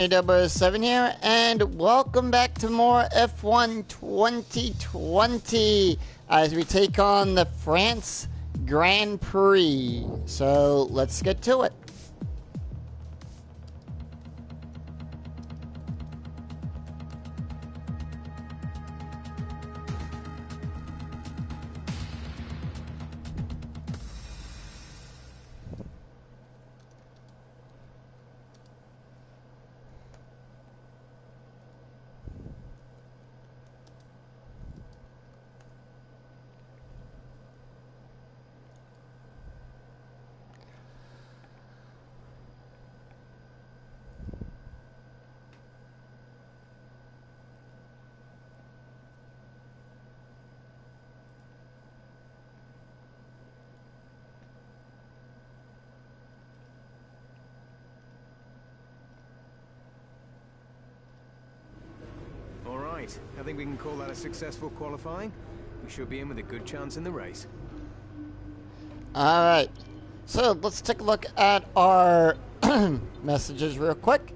007 here, and welcome back to more F1 2020 as we take on the France Grand Prix. So let's get to it. I think we can call that a successful qualifying. We should be in with a good chance in the race. Alright, so let's take a look at our messages real quick.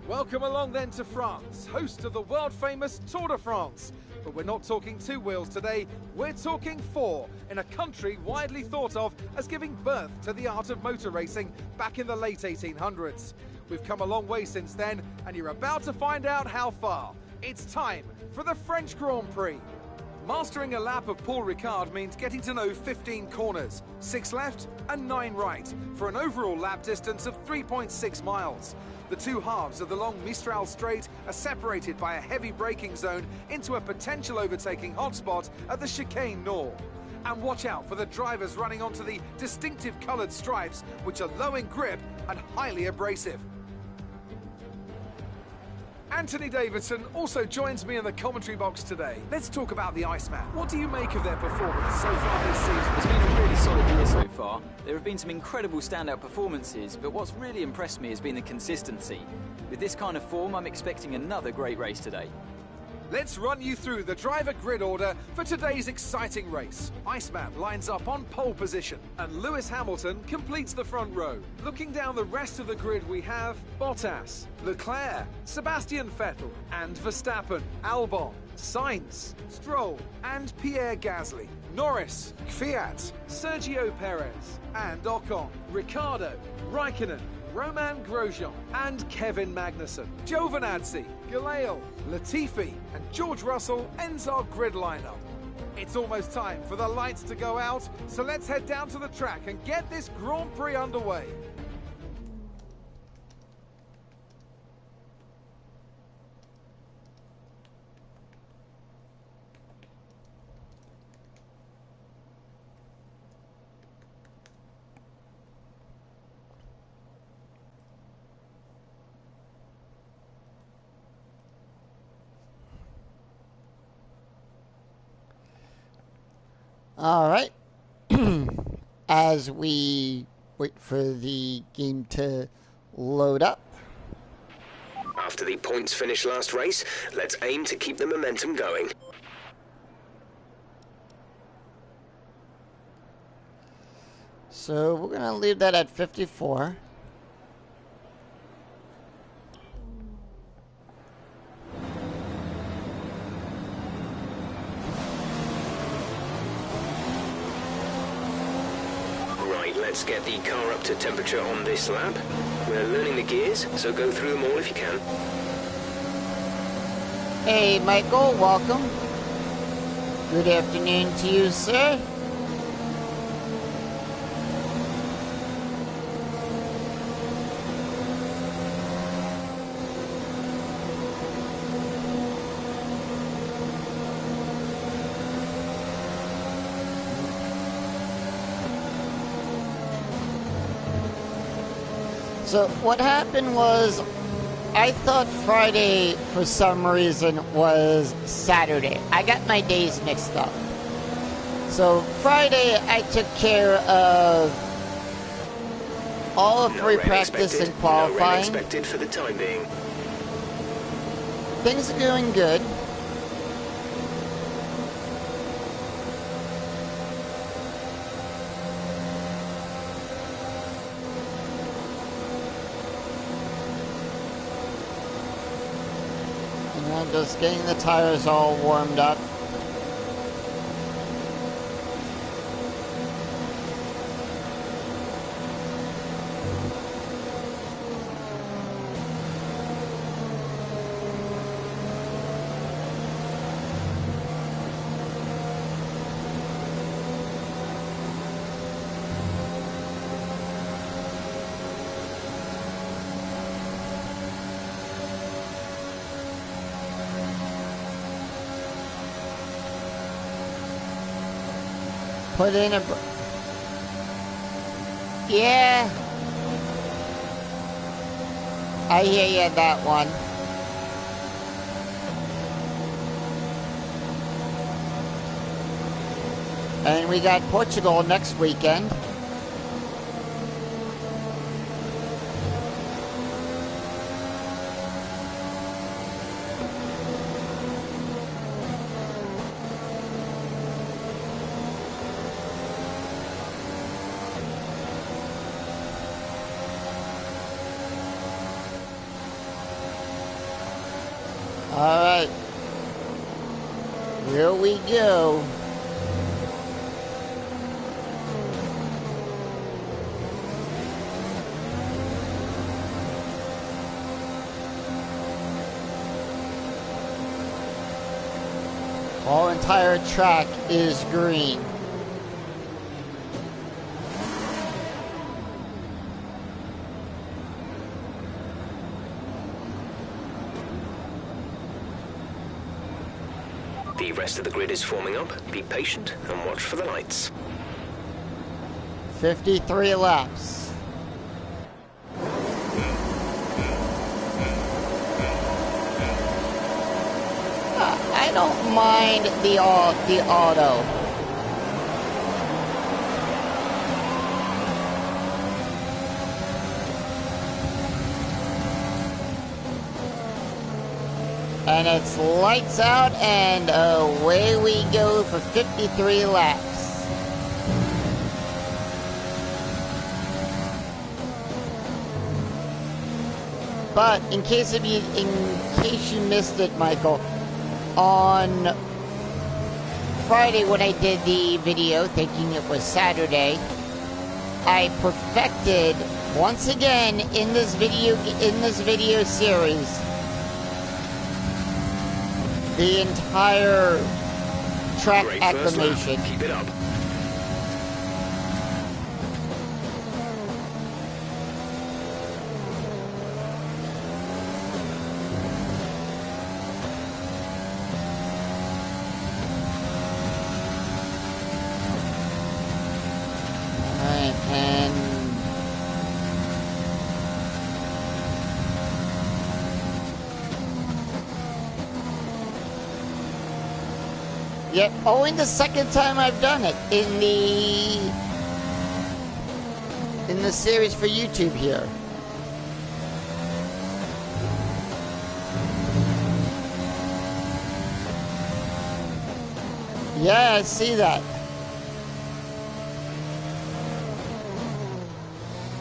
Welcome along then to France, host of the world-famous Tour de France. But we're not talking two wheels today, we're talking four, in a country widely thought of as giving birth to the art of motor racing back in the late 1800s. We've come a long way since then, and you're about to find out how far. It's time for the French Grand Prix. Mastering a lap of Paul Ricard means getting to know 15 corners, 6 left and 9 right, for an overall lap distance of 3.6 miles. The two halves of the long Mistral Straight are separated by a heavy braking zone into a potential overtaking hotspot at the Chicane Nord. And watch out for the drivers running onto the distinctive coloured stripes, which are low in grip and highly abrasive. Anthony Davidson also joins me in the commentary box today. Let's talk about the Iceman. What do you make of their performance so far this season? It's been a really solid year so far. There have been some incredible standout performances, but what's really impressed me has been the consistency. With this kind of form, I'm expecting another great race today. Let's run you through the driver grid order for today's exciting race. Iceman lines up on pole position, and Lewis Hamilton completes the front row. Looking down the rest of the grid, we have Bottas, Leclerc, Sebastian Vettel, and Verstappen, Albon, Sainz, Stroll, and Pierre Gasly. Norris, Kvyat, Sergio Perez, and Ocon, Ricciardo, Raikkonen, Romain Grosjean, and Kevin Magnussen. Giovinazzi, Galeal, Latifi, and George Russell ends our grid lineup. It's almost time for the lights to go out, so let's head down to the track and get this Grand Prix underway. All right. As we wait for the game to load up. After the points finish last race, let's aim to keep the momentum going. So we're going to leave that at 54. Let's get the car up to temperature on this lap. We're learning the gears, so go through them all if you can. Hey, Michael, welcome. Good afternoon to you, sir. So what happened was, I thought Friday for some reason was Saturday. I got my days mixed up. So Friday, I took care of all of free practice and qualifying. No rain expected for the time being. Things are going good. And I'm just getting the tires all warmed up. Put in a... Yeah. I hear you, that one. And we got Portugal next weekend. Alright. Here we go. Whole entire track is green. The rest of the grid is forming up. Be patient and watch for the lights. 53 laps. I don't mind the auto. And it's lights out, and away we go for 53 laps. But in case you missed it, Michael, on Friday when I did the video, thinking it was Saturday, I perfected once again in this video series the entire track Great first lap. acclamation. Keep it up. Alright, and yep, only the second time I've done it in the series for YouTube here. Yeah, I see that.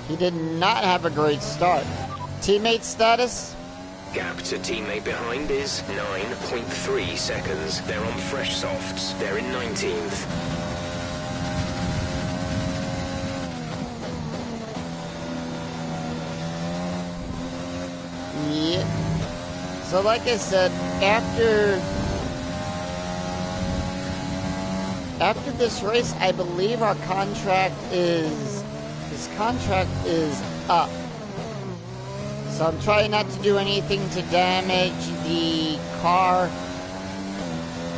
He did not have a great start. Teammate status? Gap to teammate behind is 9.3 seconds. They're on fresh softs. They're in 19th. Yeah. So like I said, after this race, I believe our contract is up. So I'm trying not to do anything to damage the car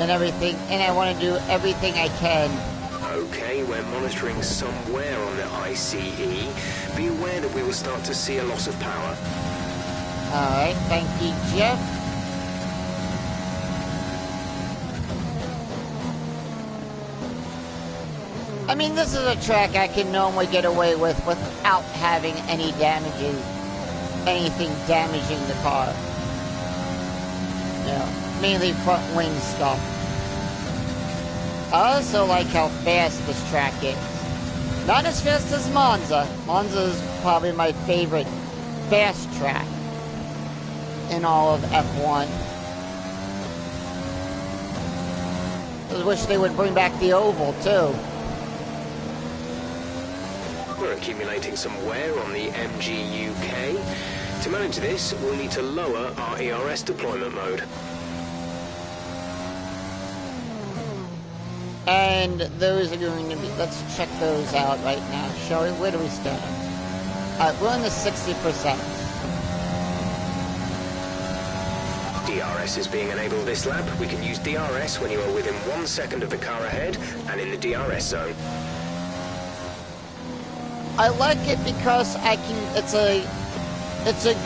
and everything, and I want to do everything I can. Okay, we're monitoring somewhere on the ICE. Be aware that we will start to see a loss of power. Alright, thank you, Jeff. mean, this is a track I can normally get away with without having anything damaging the car. You know, mainly front wing stuff. I also like how fast this track is. Not as fast as Monza. Monza is probably my favorite fast track in all of F1. I wish they would bring back the oval too. We're accumulating some wear on the MGUK. To manage this, we'll need to lower our ERS deployment mode. And those are going to be, let's check those out right now, shall we? Where do we stand? We're on the 60%. DRS is being enabled this lap. We can use DRS when you are within 1 second of the car ahead and in the DRS zone. I like it because it's a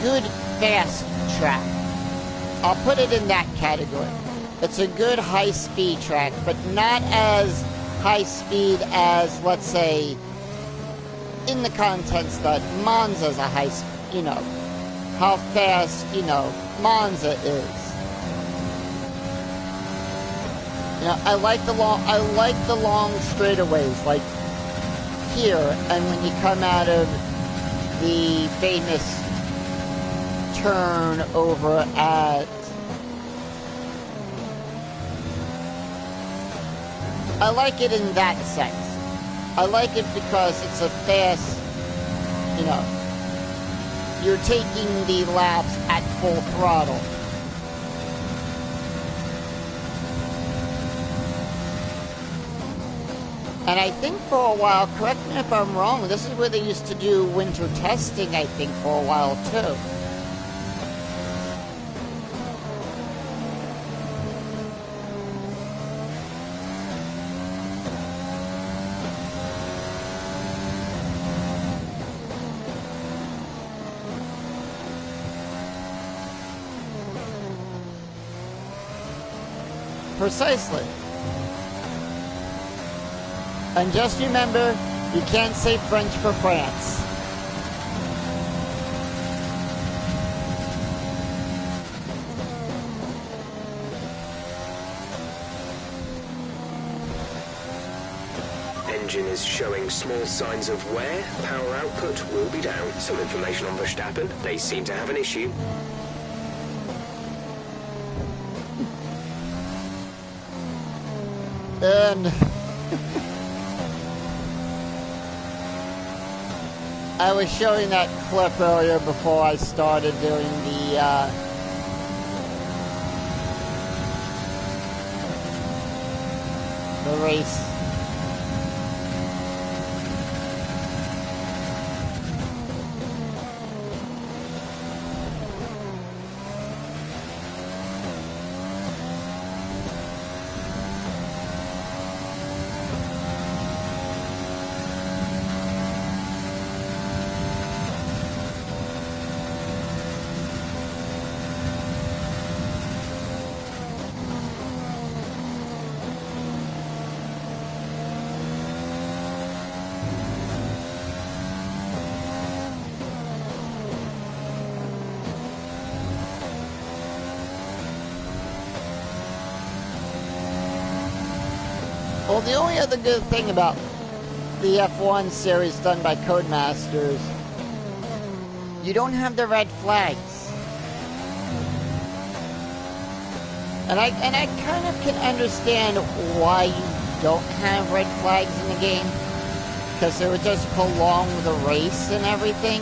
good fast track. I'll put it in that category. It's a good high-speed track, but not as high-speed as, let's say, in the contents that Monza's a high-speed, you know, how fast, you know, Monza is. You know, I like the long straightaways, like here, and when you come out of the famous turn over at... I like it in that sense. I like it because it's a fast, you know, you're taking the laps at full throttle. And I think for a while, correct me if I'm wrong, this is where they used to do winter testing, I think, for a while too. Precisely. And just remember, you can't say French for France. Engine is showing small signs of wear. Power output will be down. Some information on Verstappen. They seem to have an issue. And I was showing that clip earlier before I started doing the race. Well, the only other good thing about the F1 series done by Codemasters, you don't have the red flags. And I kind of can understand why you don't have red flags in the game, because it would just prolong the race and everything.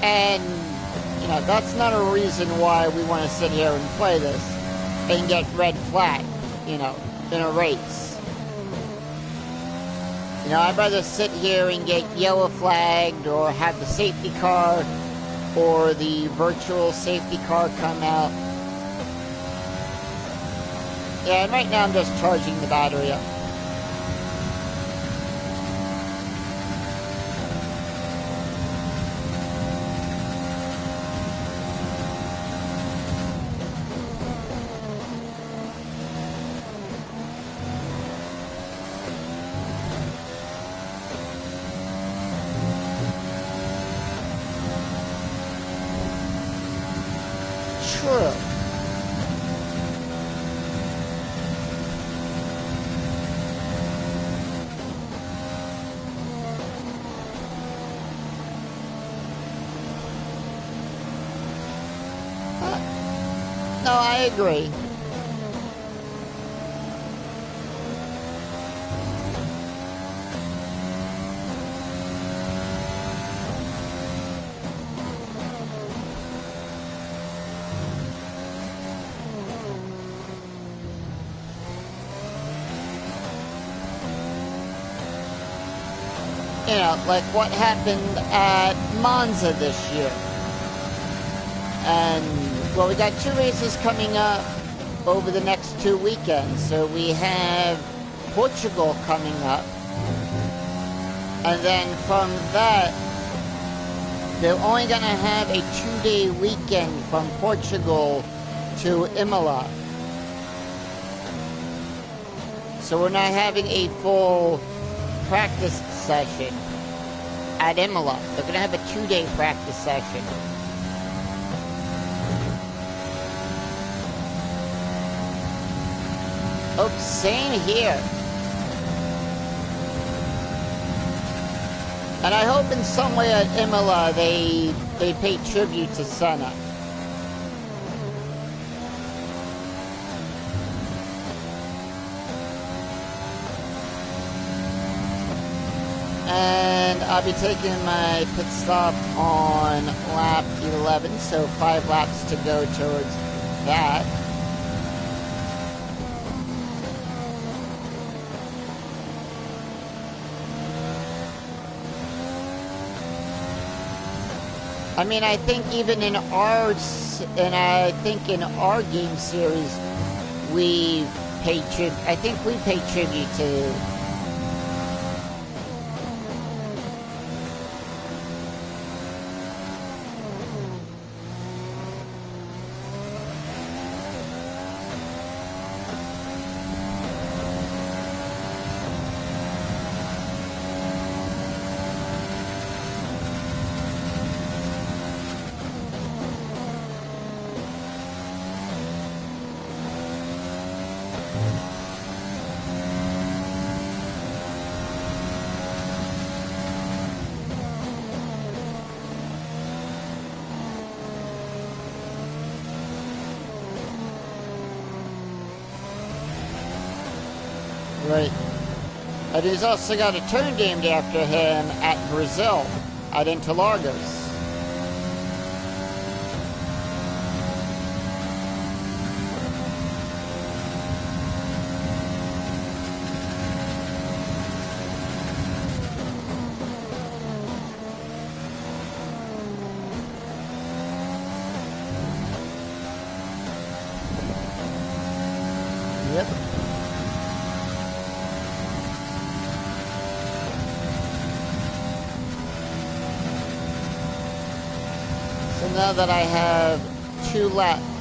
And you know, that's not a reason why we want to sit here and play this and get red flag, you know, in a race. You know, I'd rather sit here and get yellow flagged or have the safety car or the virtual safety car come out. Yeah, and right now I'm just charging the battery up. agree. You know, like what happened at Monza this year. And, well, we got 2 races coming up over the next 2 weekends. So we have Portugal coming up. And then from that, they're only going to have a 2-day weekend from Portugal to Imola. So we're not having a full practice session at Imola. They're going to have a 2-day practice session. Oh, same here. And I hope in some way at Imola they pay tribute to Senna. And I'll be taking my pit stop on lap 11, so 5 laps to go towards that. I mean, I think even in our game series, we paid tribute. I think we paid tribute to. Right. And he's also got a turn named after him at Brazil, at Interlagos. Yep. Now that I have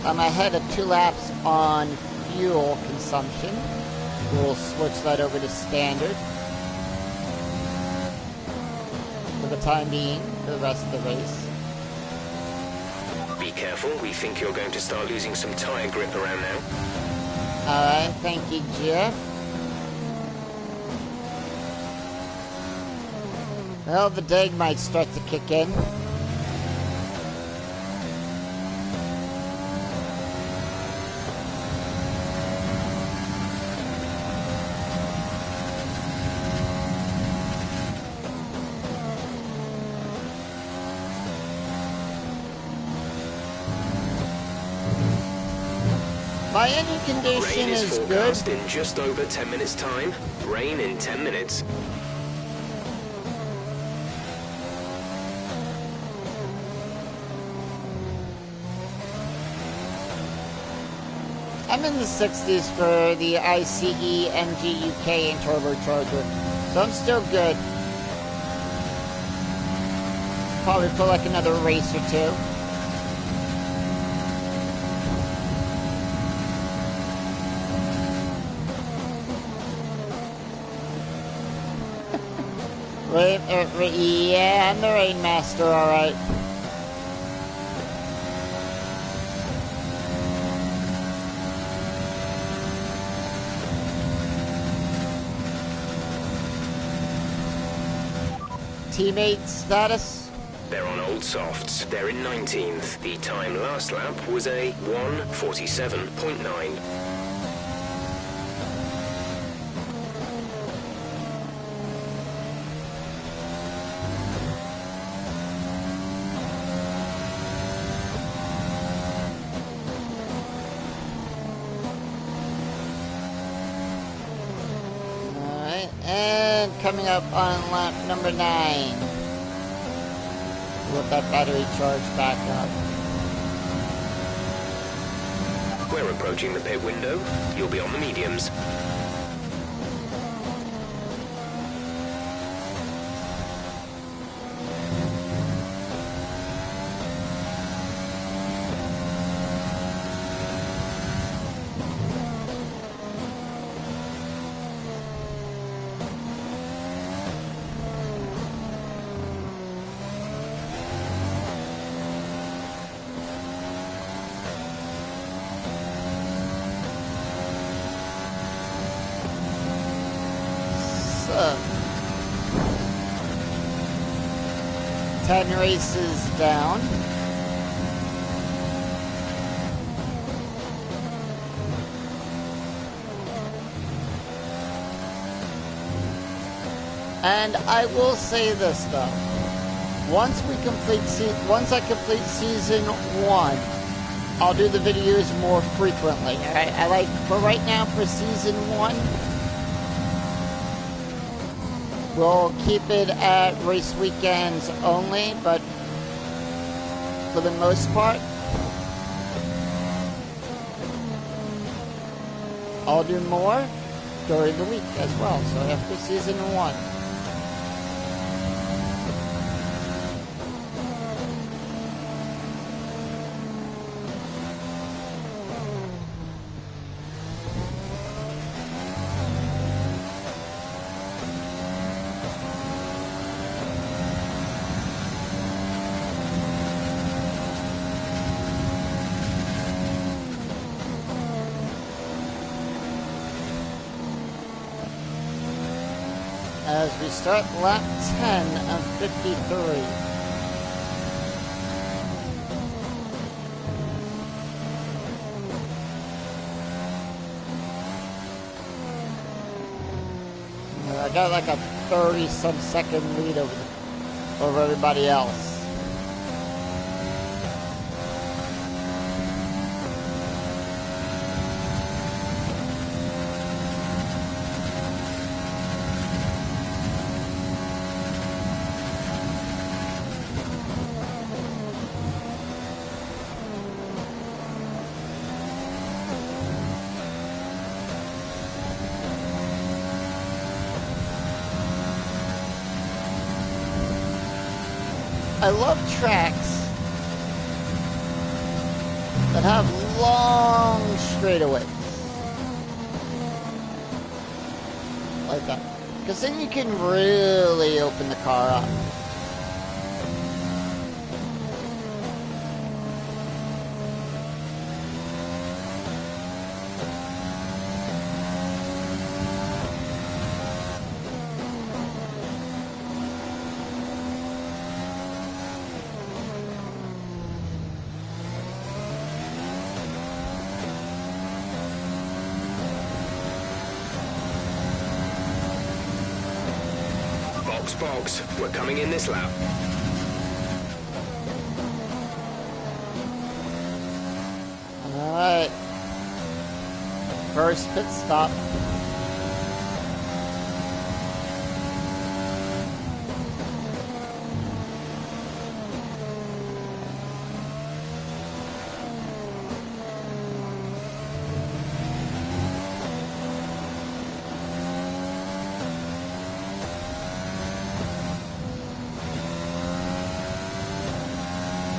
I'm ahead of 2 laps on fuel consumption. We'll switch that over to standard for the time being, for the rest of the race. Be careful, we think you're going to start losing some tyre grip around now. Alright, thank you, Jeff. Well, the dig might start to kick in. My engine condition is good. Forecast in just over 10 minutes' time. Rain in 10 minutes. I'm in the 60s for the ICE MG UK and turbocharger, so I'm still good. Probably for like another race or 2. Yeah, I'm the Rain Master, alright. Teammate status? They're on old softs. They're in 19th. The time last lap was a 1:47.9. And coming up on lap number 9. Let that battery charge back up. We're approaching the pit window. You'll be on the mediums. So, 10 races down. And I will say this though, once I complete season 1, I'll do the videos more frequently. I like, but right now for season 1, we'll keep it at race weekends only, but for the most part, I'll do more during the week as well. So after season 1. As we start lap 10 of 53. I got like a 30-some second lead over everybody else. I love tracks that have long straightaways like that, because then you can really open the car up. Box, we're coming in this lap. Alright. First pit stop.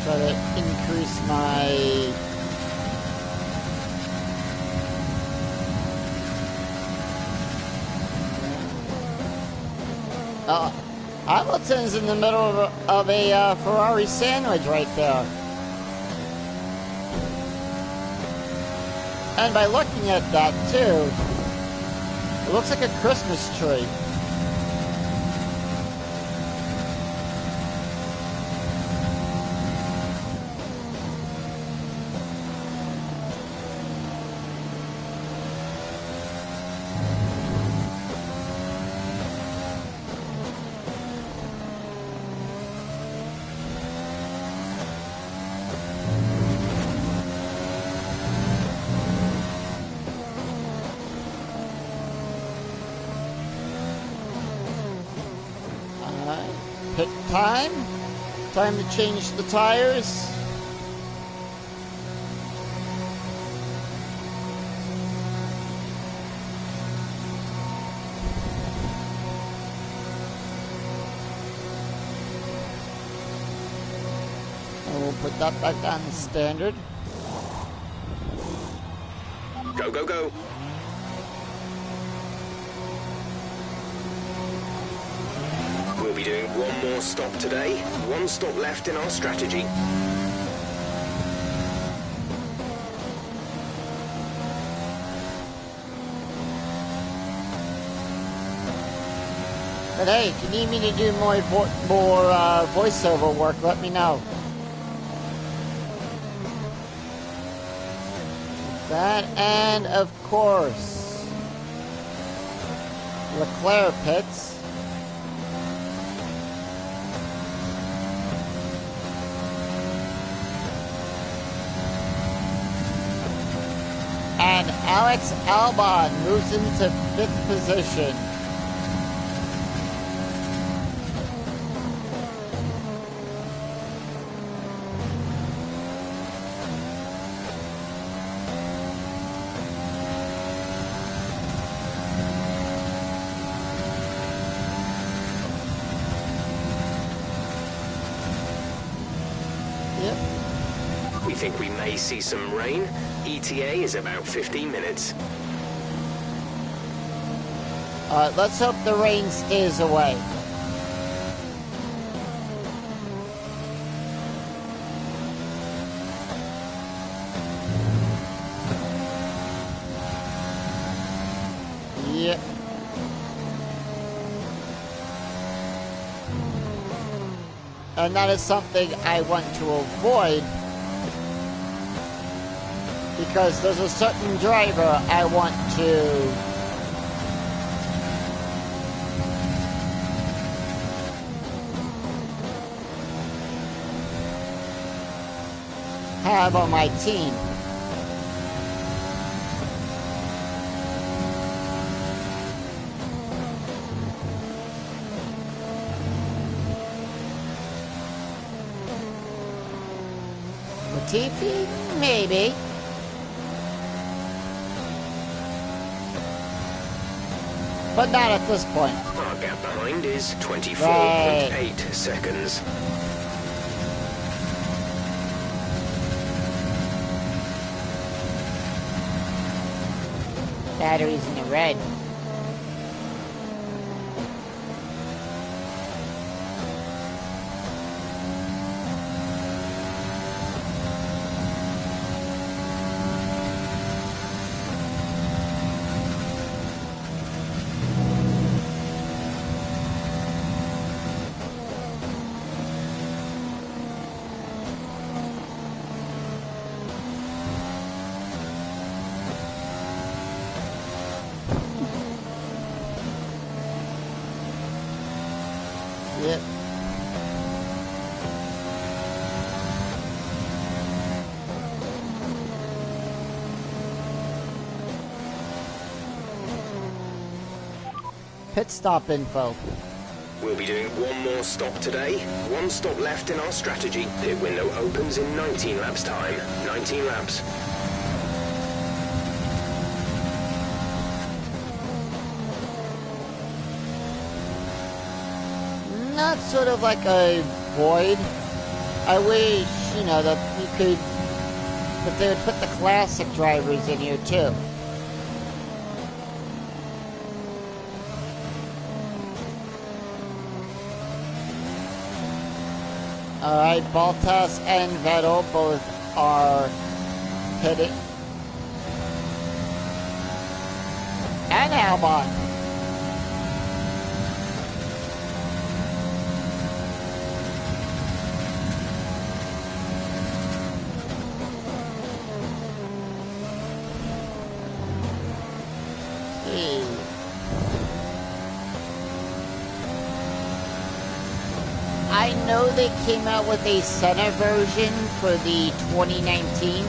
Try to increase my Hamilton's in the middle of a Ferrari sandwich right there. And by looking at that too, it looks like a Christmas tree. Pit time. Time to change the tires. And we'll put that back on standard. Go, go, go. We'll be doing one more stop today. One stop left in our strategy. But hey, if you need me to do more voiceover work, let me know. That, and of course, Leclerc pits. And Alex Albon moves into 5th position. We think we may see some rain. ETA is about 15 minutes. Alright, let's hope the rain stays away. Yep. And that is something I want to avoid, because there's a certain driver I want to have on my team. Latifi? Maybe. But not at this point. Our gap behind is 24.8 seconds. Batteries in the red. Yep. Pit stop info. We'll be doing one more stop today. One stop left in our strategy. Pit window opens in 19 laps time. 19 laps. Not sort of like a void. I wish, you know, that you could, that they would put the classic drivers in here too. Alright, Bottas and Vettel both are pitting. And Albon. I know they came out with a Senna version for the 2019.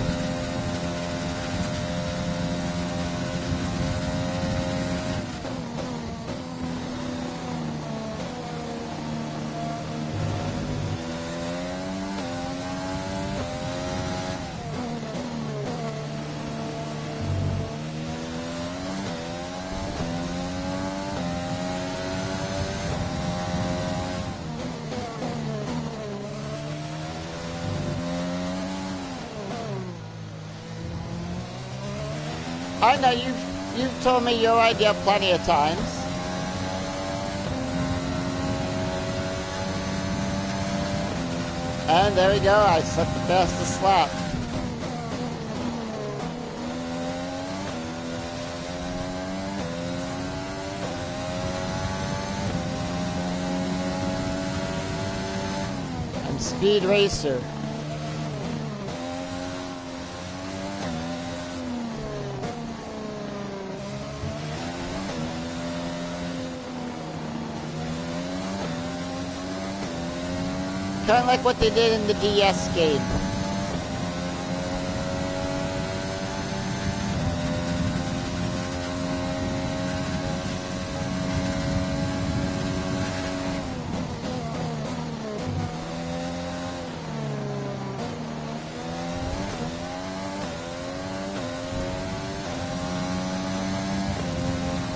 I know you've told me your idea plenty of times. And there we go, I set the fastest lap. I'm Speed Racer. Kind of like what they did in the DS game.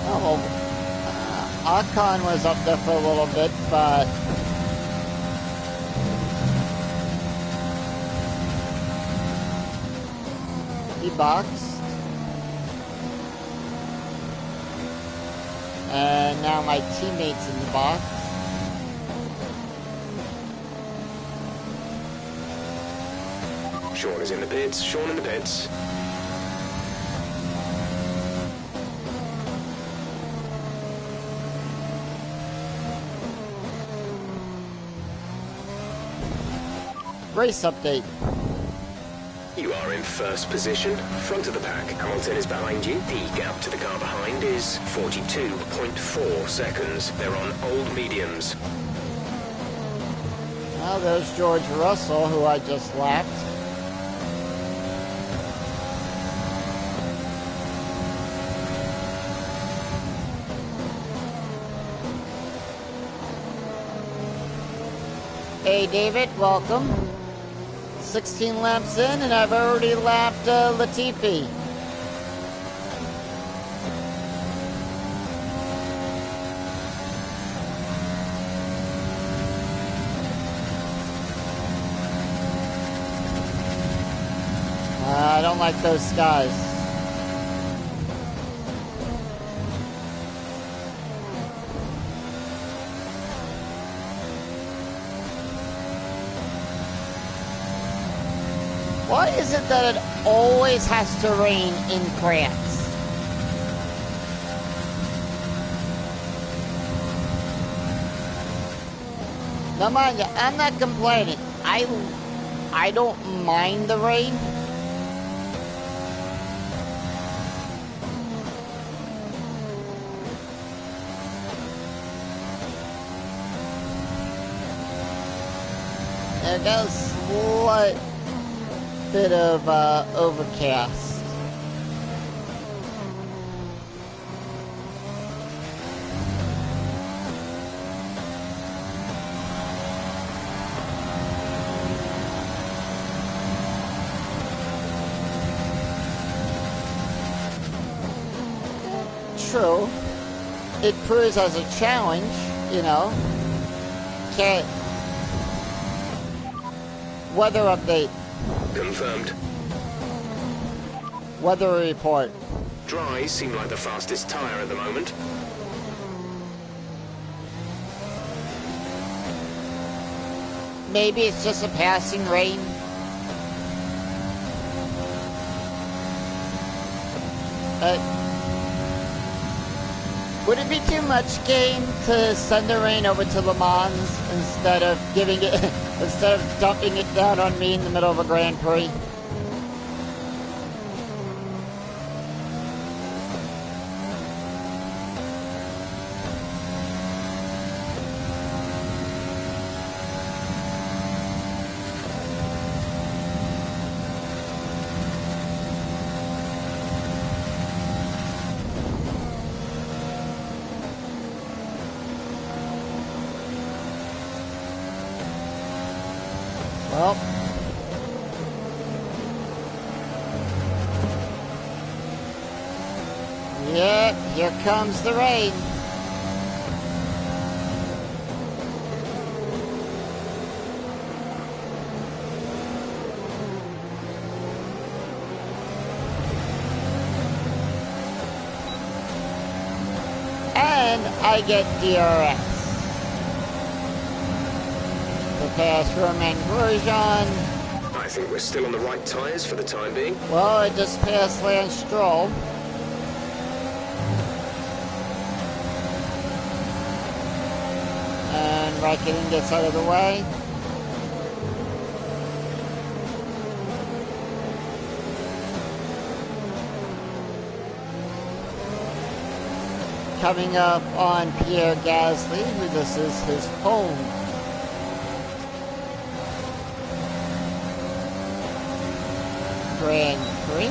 Oh, well, R10 was up there for a little bit, but he boxed. And now my teammate's in the box. Sean is in the pits. Sean in the pits. Race update. You are in first position, front of the pack. Hamilton is behind you. The gap to the car behind is 42.4 seconds. They're on old mediums. Well, there's George Russell, who I just lapped. Hey, David, welcome. 16 laps in, and I've already lapped Latifi. I don't like those skies. Why is it that it always has to rain in France? Now mind you, I'm not complaining. I don't mind the rain. There goes slight bit of overcast. True. It proves as a challenge, you know. Can't. Weather update. Confirmed. Weather report. Dry seem like the fastest tyre at the moment. Maybe it's just a passing rain. Would it be too much game to send the rain over to Le Mans instead of giving it, instead of dumping it down on me in the middle of a Grand Prix? Well, yeah, here comes the rain. I get DRS. To pass Romain Grosjean. I think we're still on the right tyres for the time being. Well, I just passed Lance Stroll. And Raikkonen gets out of the way. Coming up on Pierre Gasly, who this is his home. Grand Prix.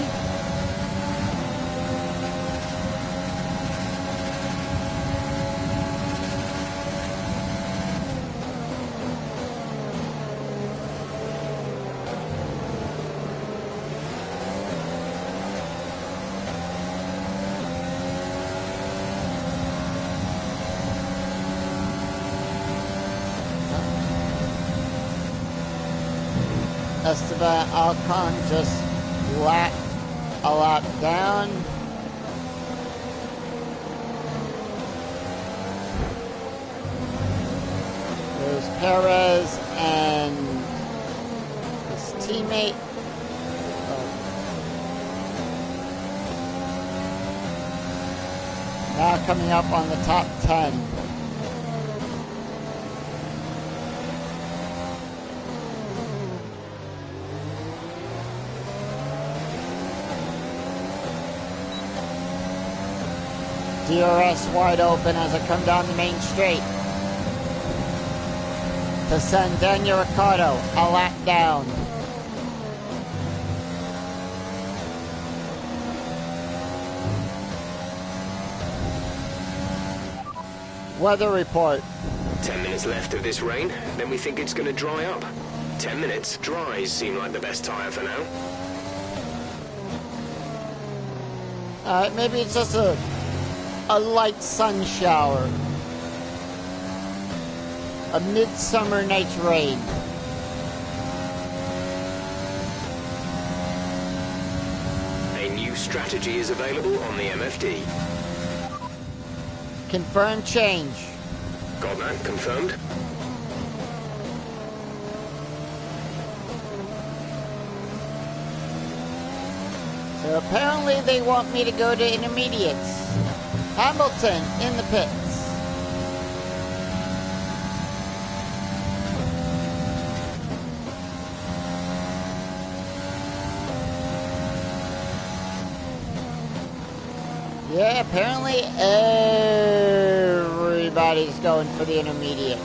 Esteban Ocon just lapped a lap down. There's Perez and his teammate. Now coming up on the top 10. DRS wide open as I come down the main straight to send Daniel Ricciardo a lap down. Weather report. 10 minutes left of this rain, then we think it's going to dry up. 10 minutes, dries seem like the best tyre for now. Alright, maybe it's just a light sun shower. A midsummer night's rain. A new strategy is available on the MFD. Confirmed change. Got that confirmed? So apparently they want me to go to intermediates. Hamilton in the pits. Yeah, apparently everybody's going for the intermediates.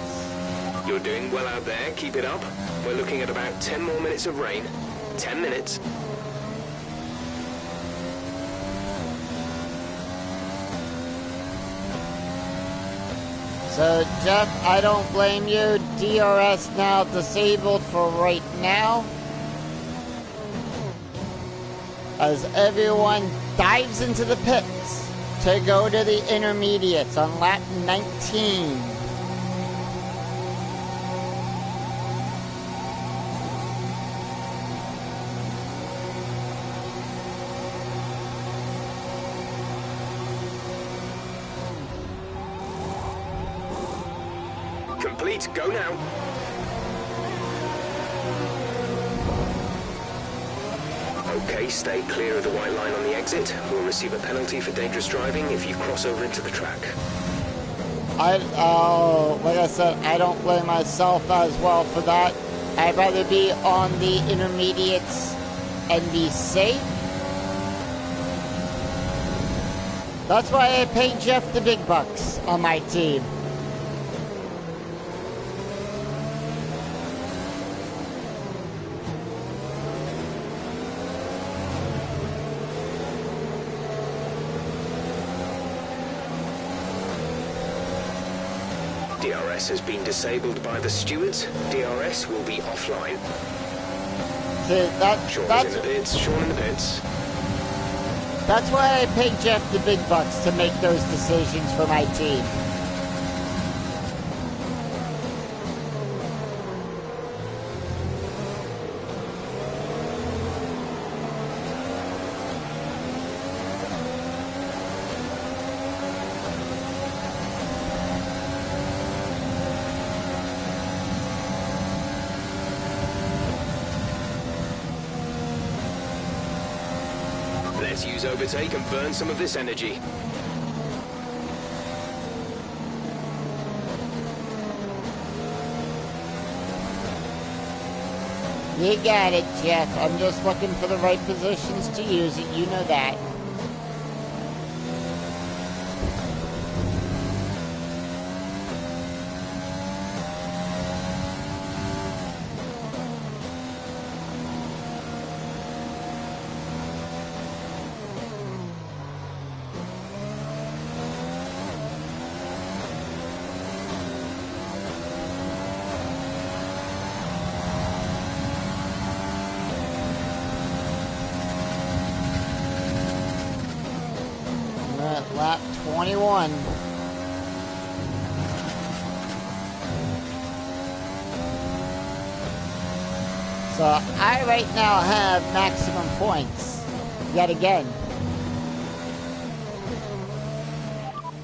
You're doing well out there, keep it up. We're looking at about 10 more minutes of rain. 10 minutes. So, Jeff, I don't blame you. DRS now disabled for right now. As everyone dives into the pits to go to the intermediates on lap 19. Complete, go now. Okay, stay clear of the white line on the exit. We'll receive a penalty for dangerous driving if you cross over into the track. Like I said, I don't blame myself as well for that. I'd rather be on the intermediates and be safe. That's why I pay Jeff the big bucks on my team. DRS has been disabled by the stewards. DRS will be offline. See, Sean in the pits. Sean in the pits. That's why I pay Jeff the big bucks to make those decisions for my team. overtake and burn some of this energy. You got it, Jeff. I'm just looking for the right positions to use it. You know that. Lap 21. So I right now have maximum points. Yet again.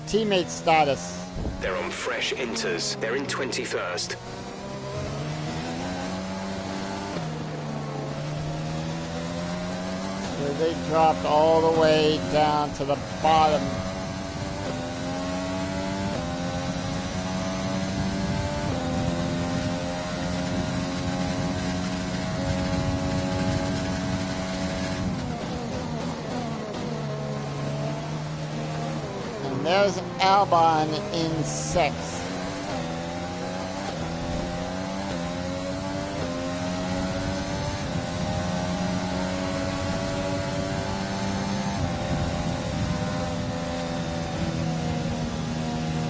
Teammate status. They're on fresh inters. They're in 21st. So they dropped all the way down to the bottom. And there's Albon in 6th.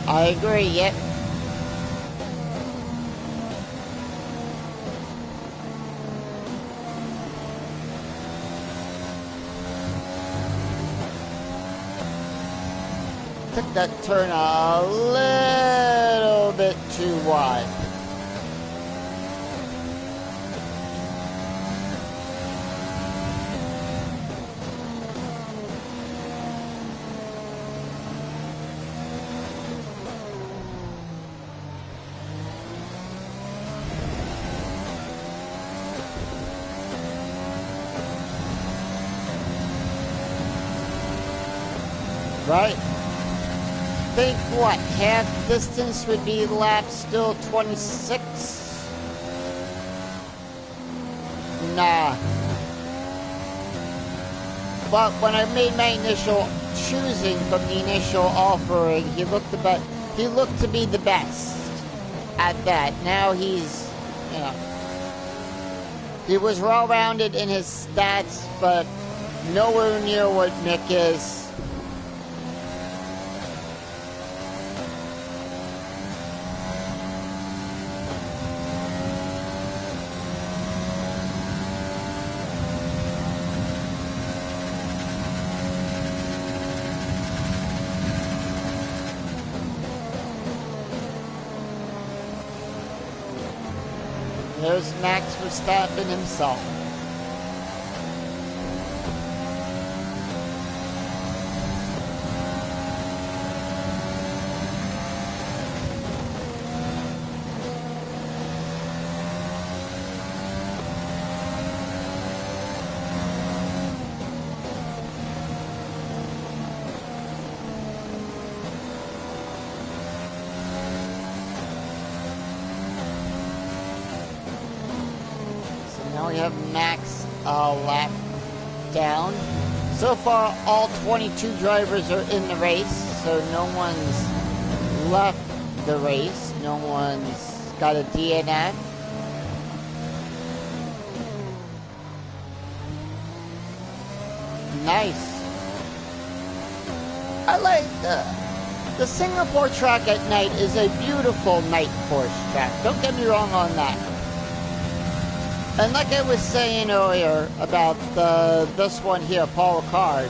I agree, yep. Took that turn a little bit too wide. Right? Think what? Half distance would be lap still 26? Nah. But when I made my initial choosing from the initial offering, he looked to be the best at that. Now he's, you know, he was well-rounded in his stats, but nowhere near what Mick is. There's Max Verstappen himself. We have Max a lap down. So far, all 22 drivers are in the race, so no one's left the race. No one's got a DNF. Nice. I like the Singapore track at night is a beautiful night course track. Don't get me wrong on that. And like I was saying earlier about this one here, Paul Ricard,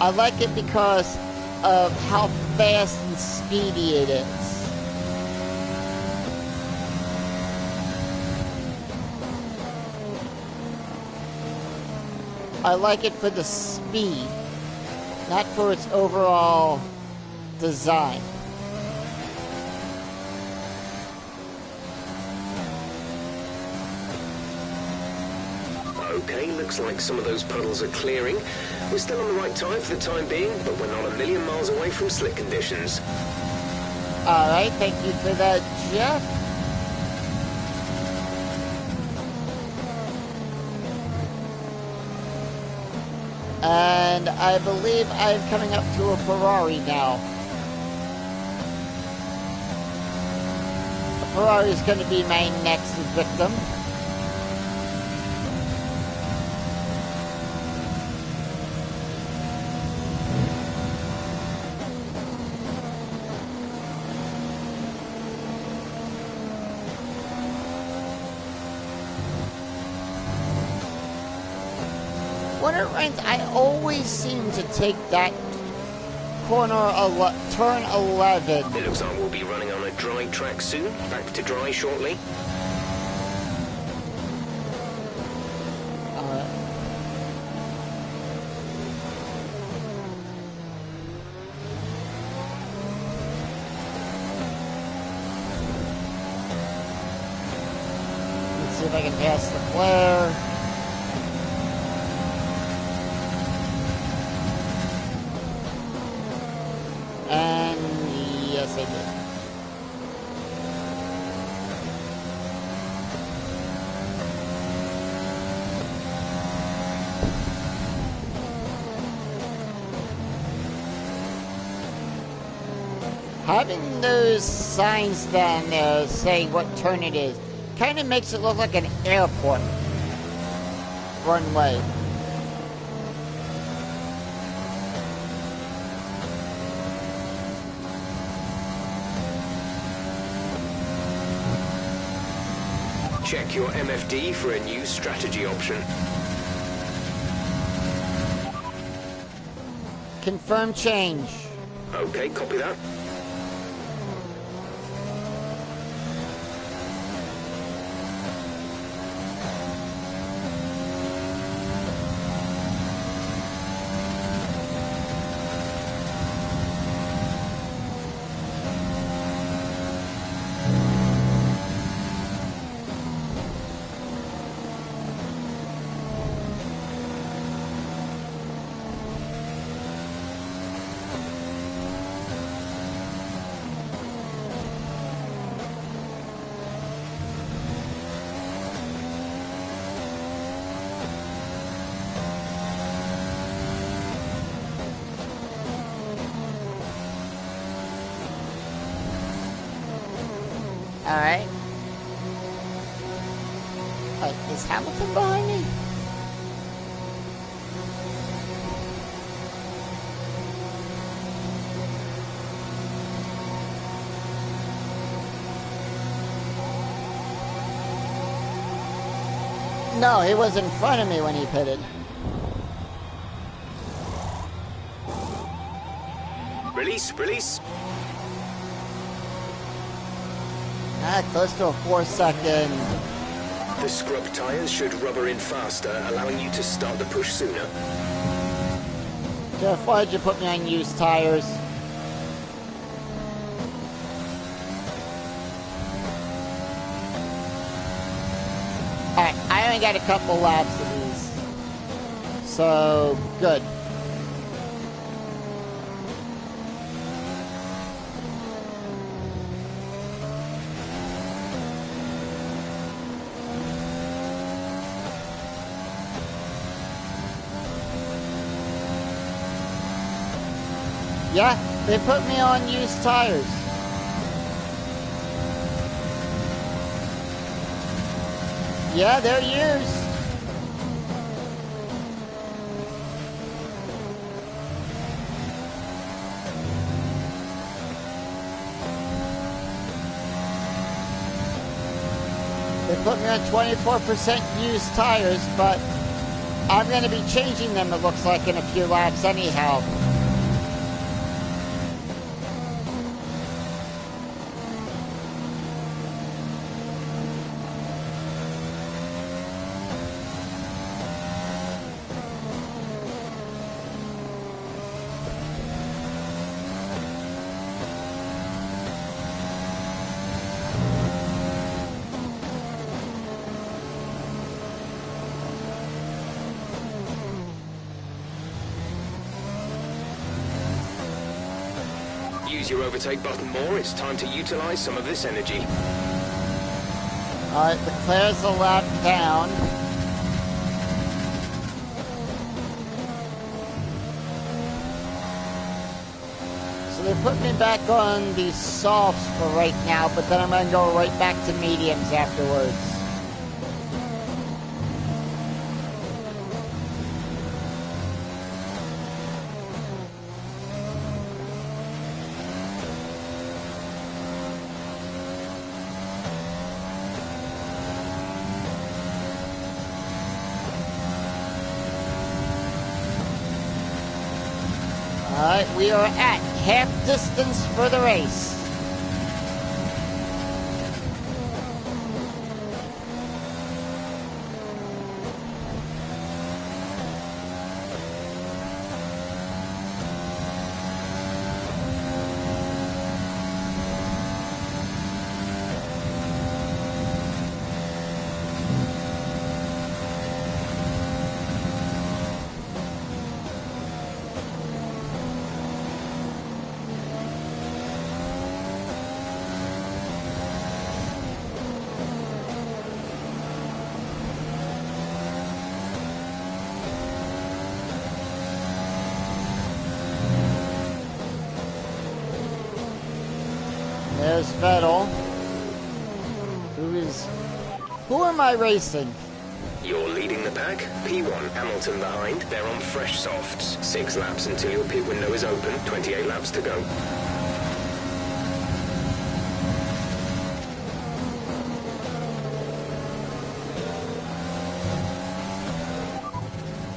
I like it because of how fast and speedy it is. I like it for the speed, not for its overall design. Okay, looks like some of those puddles are clearing. We're still on the right tire for the time being, but we're not a million miles away from slick conditions. Alright, thank you for that, Jeff. And I believe I'm coming up to a Ferrari now. A Ferrari is going to be my next victim. When it rains, I always seem to take that turn 11. It looks like we'll be running on a dry track soon. Back to dry shortly. Let's see if I can pass the flare. And yes, I did. Having those signs down there saying what turn it is kind of makes it look like an airport runway. Check your MFD for a new strategy option. Confirm change. Okay, copy that. Alright. Is Hamilton behind me? No, he was in front of me when he pitted. Release, release. Close to a 4-second. The scrub tires should rubber in faster, allowing you to start the push sooner. Jeff, why'd you put me on used tires? Alright, I only got a couple laps of these. So, good. Yeah, they put me on used tires. Yeah, they're used. They put me on 24% used tires, but I'm going to be changing them, it looks like, in a few laps anyhow. use your overtake button more, it's time to utilize some of this energy. Alright, Leclerc's a lap down. So they put me back on the softs for right now, but then I'm going to go right back to mediums afterwards. Alright, we are at half distance for the race. There's Vettel. Who am I racing? You're leading the pack. P1, Hamilton behind. They're on fresh softs. 6 laps until your pit window is open. 28 laps to go.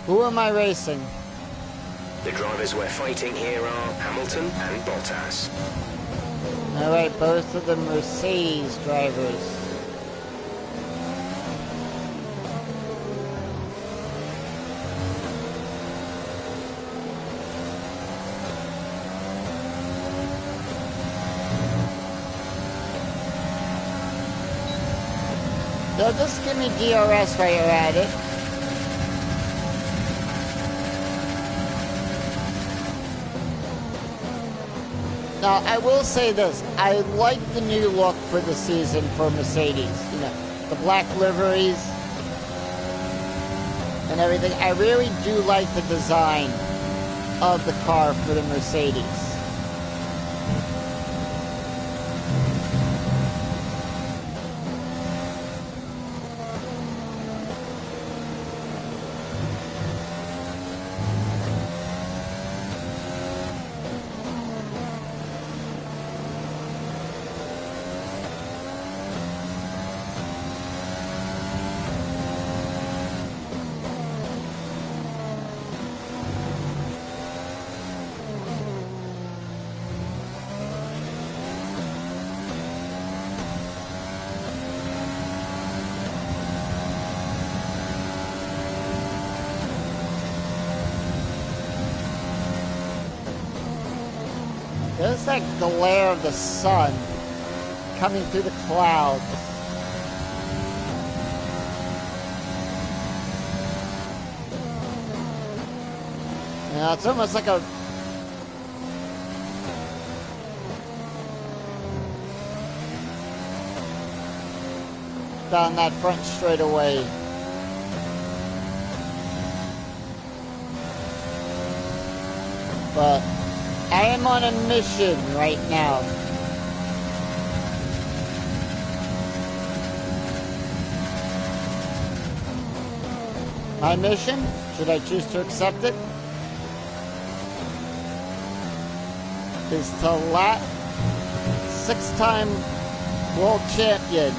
Who am I racing? The drivers we're fighting here are Hamilton and Bottas. Alright, both of the Mercedes drivers. So just give me DRS while you're at it. Now, I will say this. I like the new look for the season for Mercedes. You know, the black liveries and everything. I really do like the design of the car for the Mercedes. There's that glare of the sun coming through the clouds. You know, it's almost like a... down that front straightaway. But I am on a mission right now. My mission, should I choose to accept it, is to lap 6-time world champion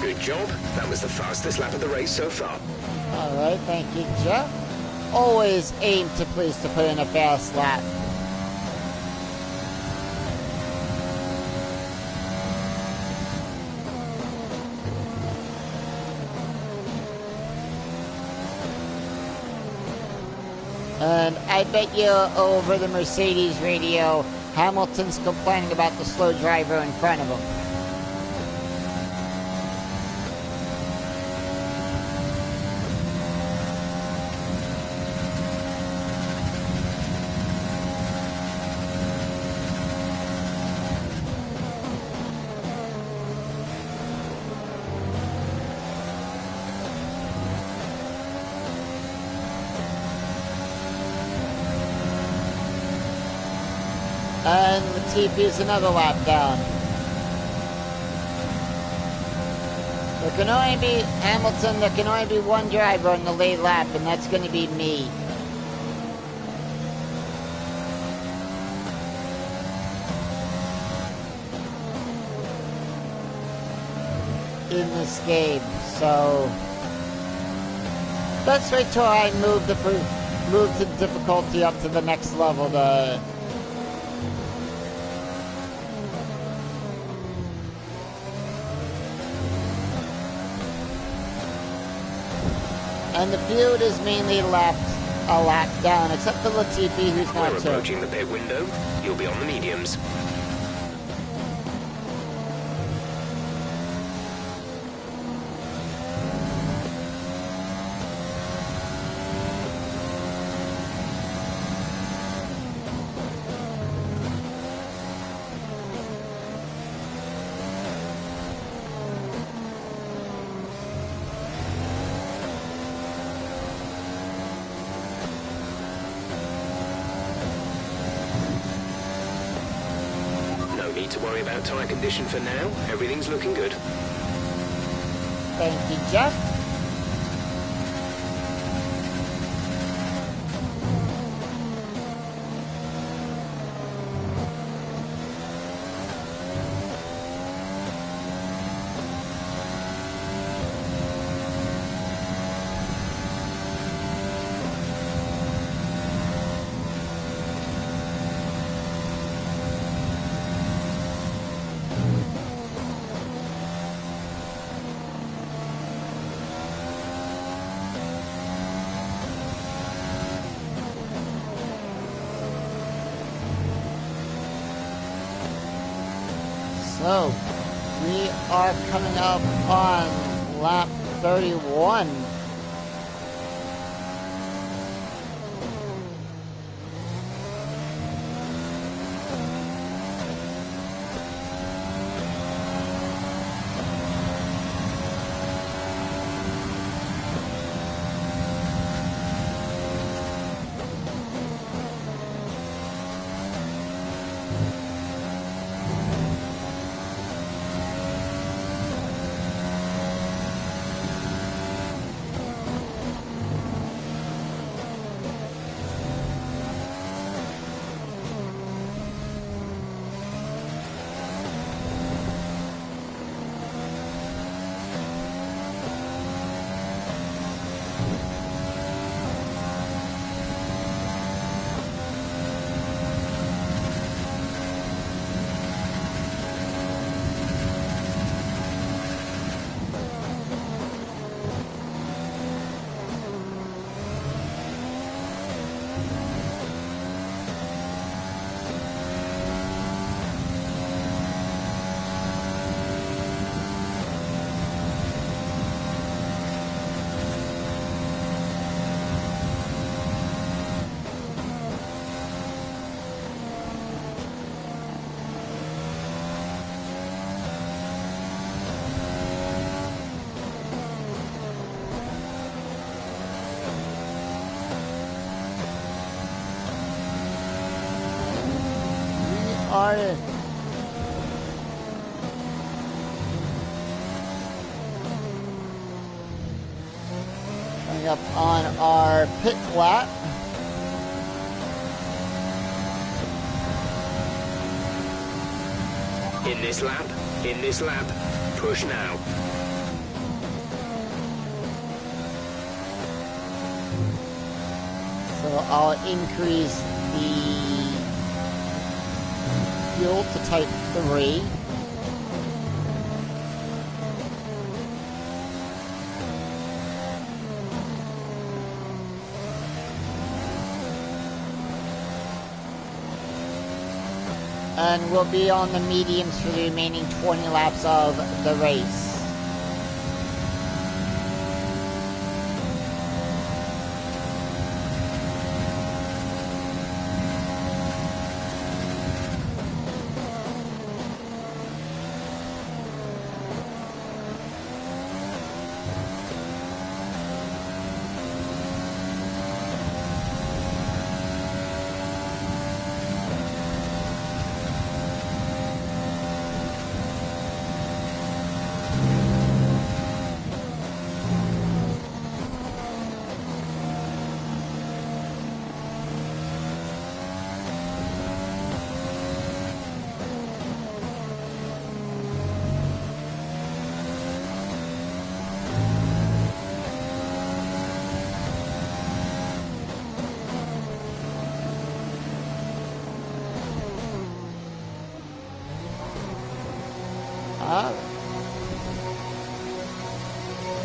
Good job. That was the fastest lap of the race so far. Alright, thank you, Jeff. Always aim to please to put in a fast lap. And I bet you over the Mercedes radio, Hamilton's complaining about the slow driver in front of him. And Latifi's another lap down. There can only be, Hamilton, there can only be one driver on the late lap, and that's going to be me. In this game, so let's wait till I move the difficulty up to the next level to and the field is mainly a lap down, except for Latifi, who's not We're approaching the pit window. You'll be on the mediums. To worry about tyre condition for now. Everything's looking good. Thank you, Jeff. So, we are coming up on lap 31. are coming up on our pit lap. In this lap, push now. I'll increase the fuel to type 3. And we'll be on the mediums for the remaining 20 laps of the race.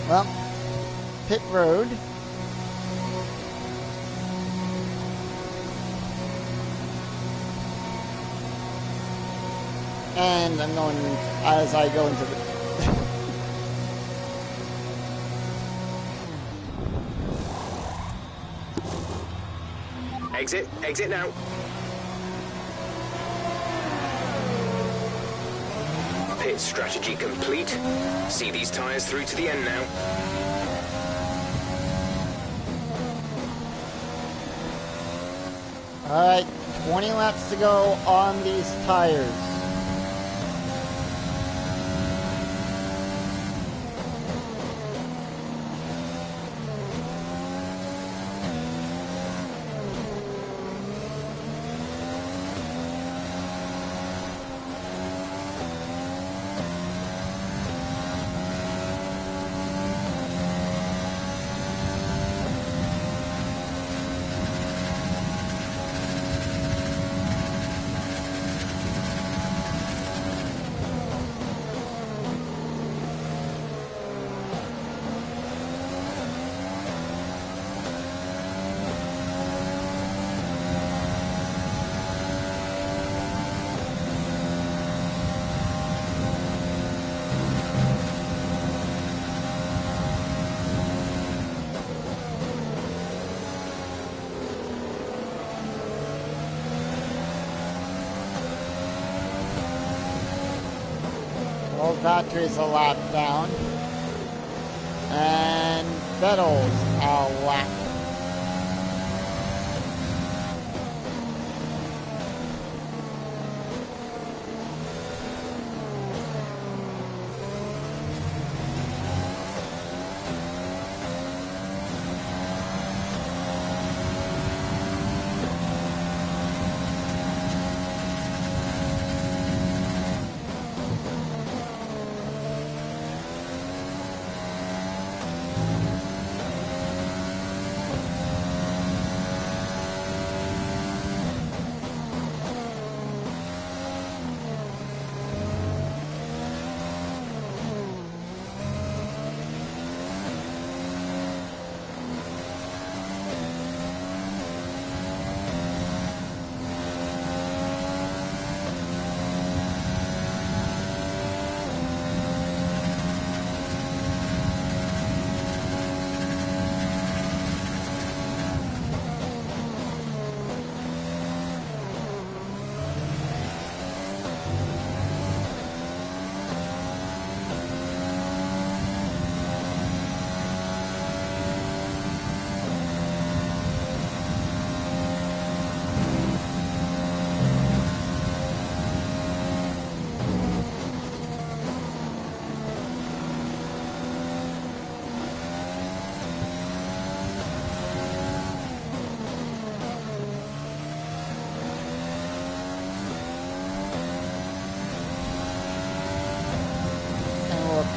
Well, pit road. And I'm going, as I go into the... Exit now. Pit strategy complete. See these tyres through to the end now. Alright, 20 laps to go on these tires. Valtteri's a lap down, and Vettel's a lap.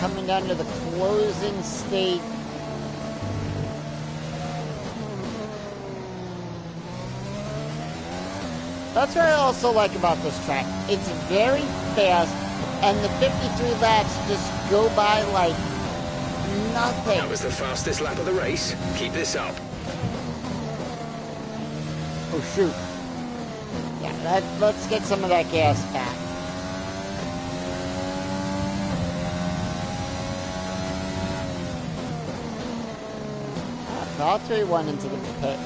Coming down to the closing state That's what I also like about this track. It's very fast, and the 53 laps just go by like nothing. That was the fastest lap of the race. Keep this up. Oh, shoot. Yeah, let's get some of that gas back. Valtteri went into the pits.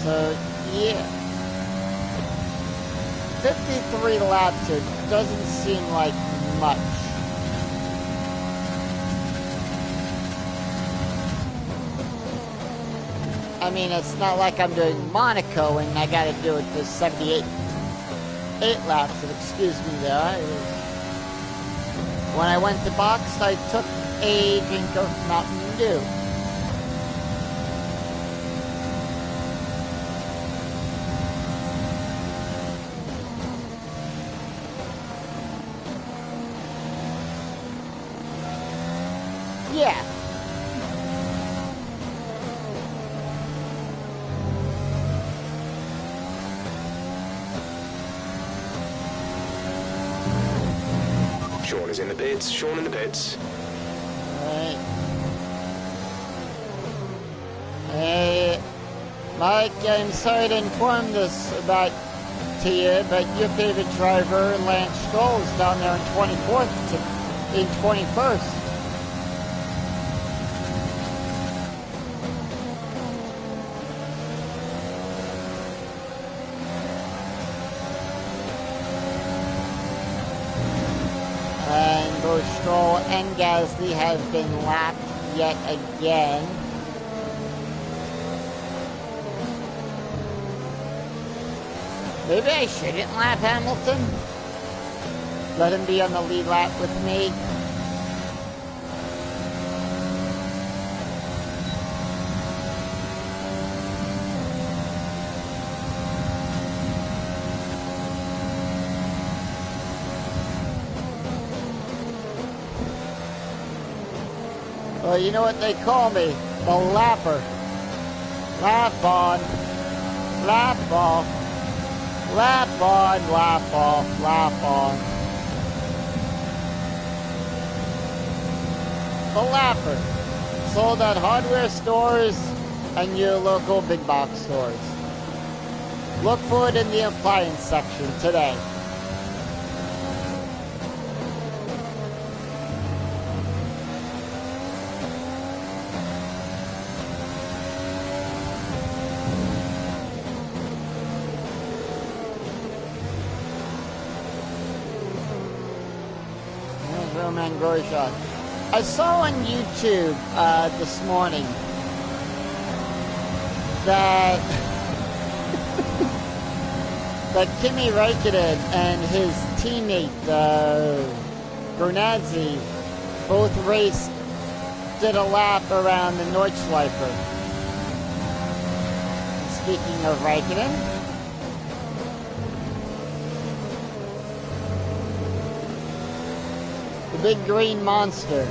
So, yeah. 53 laps here doesn't seem like much. I mean, it's not like I'm doing Monaco and I gotta do it for 78 laps, and excuse me there. When I went to box, I took a drink of Mountain Dew. Yeah. Sean is in the pits. Sean in the pits. Alright. Hey, Mike, I'm sorry to inform this about to you, but your favorite driver, Lance Stroll, is down there in 24th in 21st. And both Stroll and Gasly have been lapped yet again. Maybe I shouldn't lap Hamilton. Let him be on the lead lap with me. Well, you know what they call me? The lapper. Lap on. Lap off. Lap on, lap off, lap on. The Lapper. Sold at hardware stores and your local big box stores. Look for it in the appliance section today. Roman Grosjean. I saw on YouTube this morning that that Kimi Räikkönen and his teammate Giovinazzi both did a lap around the Nordschleife. Speaking of Räikkönen, the big green monster.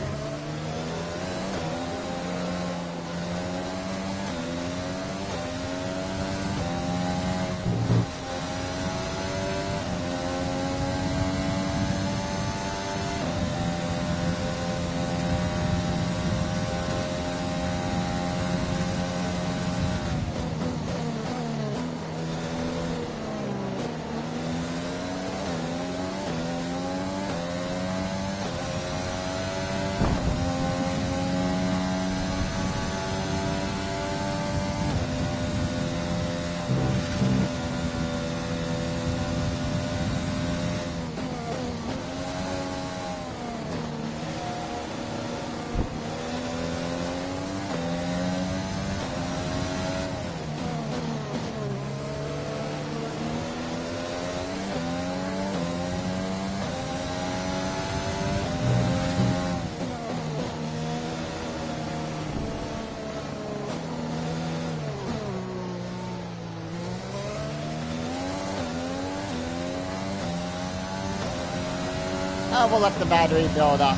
We'll let the battery build up.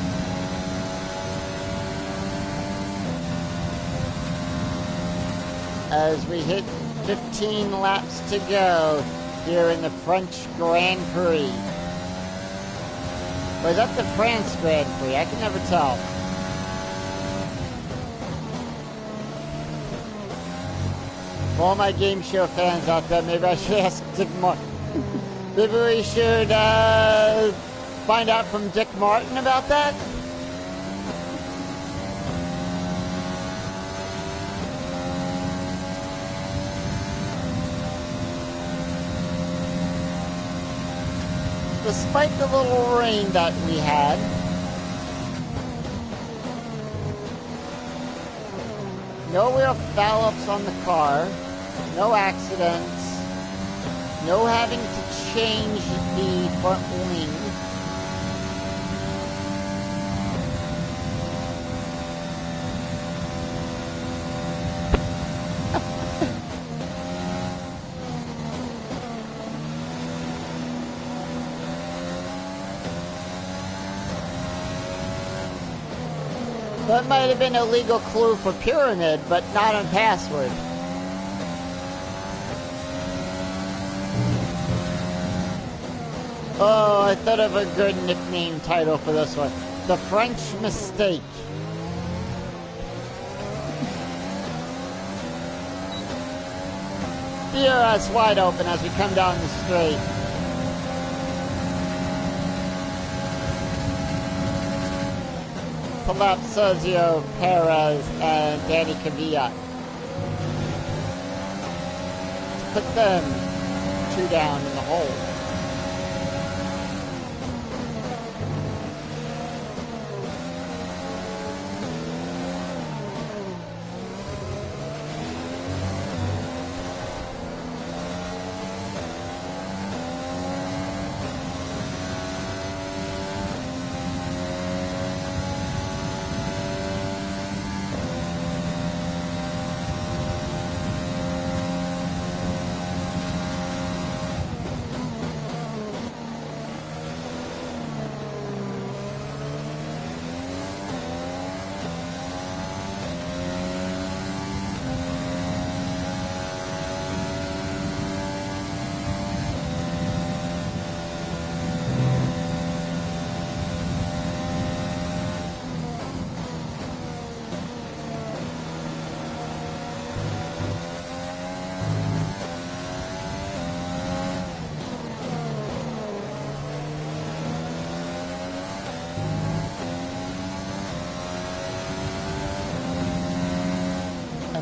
As we hit 15 laps to go here in the French Grand Prix. Or is that the France Grand Prix? I can never tell. For all my game show fans out there, maybe I should ask Dick Martin. Maybe we should find out from Dick Martin about that? Despite the little rain that we had, no real foul-ups on the car, no accidents, no having to change the front wing. That might have been a legal clue for Pyramid, but not on Password. Oh, I thought of a good nickname title for this one. The French Mistake. DRS wide open as we come down the straight. To lap Sergio Perez and Danny Cavilla. Put them 2 down in the hole.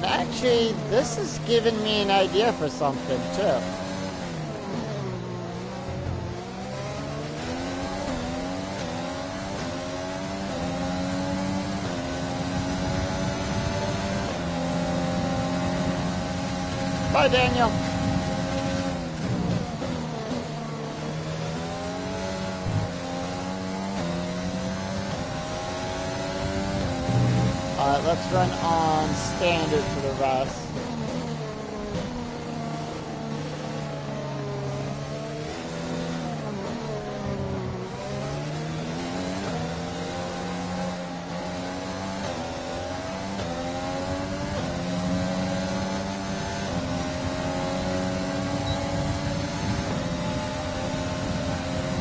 Actually, this has given me an idea for something, too. Bye, Daniel. Let's run on standard for the rest.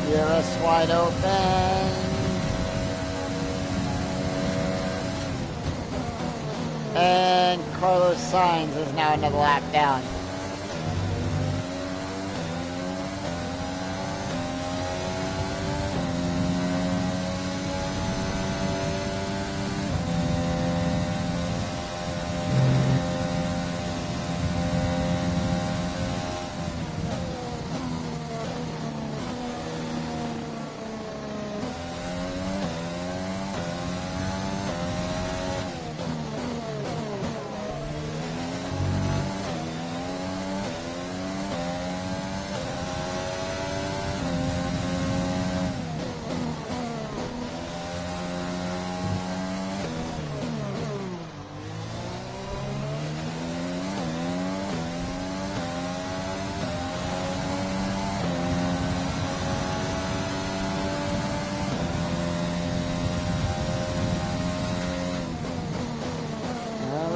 DRS wide open. And Carlos Sainz is now another lap down.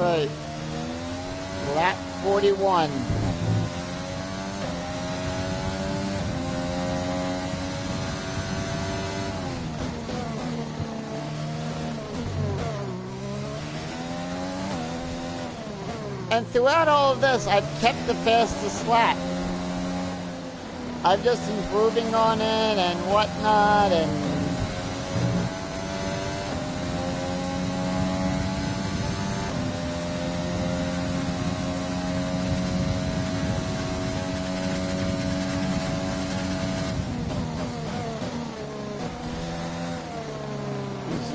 Alright. Lap 41. And throughout all of this, I've kept the fastest lap. I'm just improving on it and whatnot, and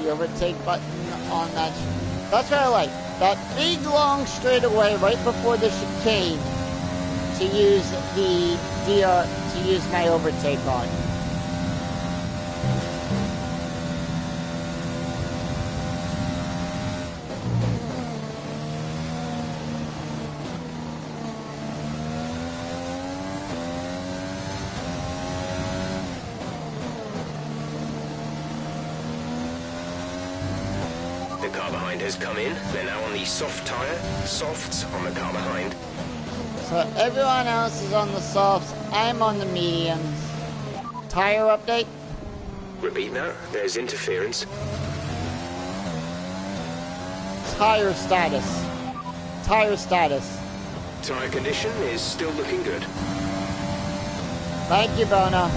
overtake button on that. That's what I like. That big long straightaway right before the chicane to use the to use my overtake on. The car behind has come in. They're now on the soft tyre. Softs on the car behind. So everyone else is on the softs. I'm on the mediums. Tire update? Repeat now. There's interference. Tire status. Tire status. Tyre condition is still looking good. Thank you, Bono.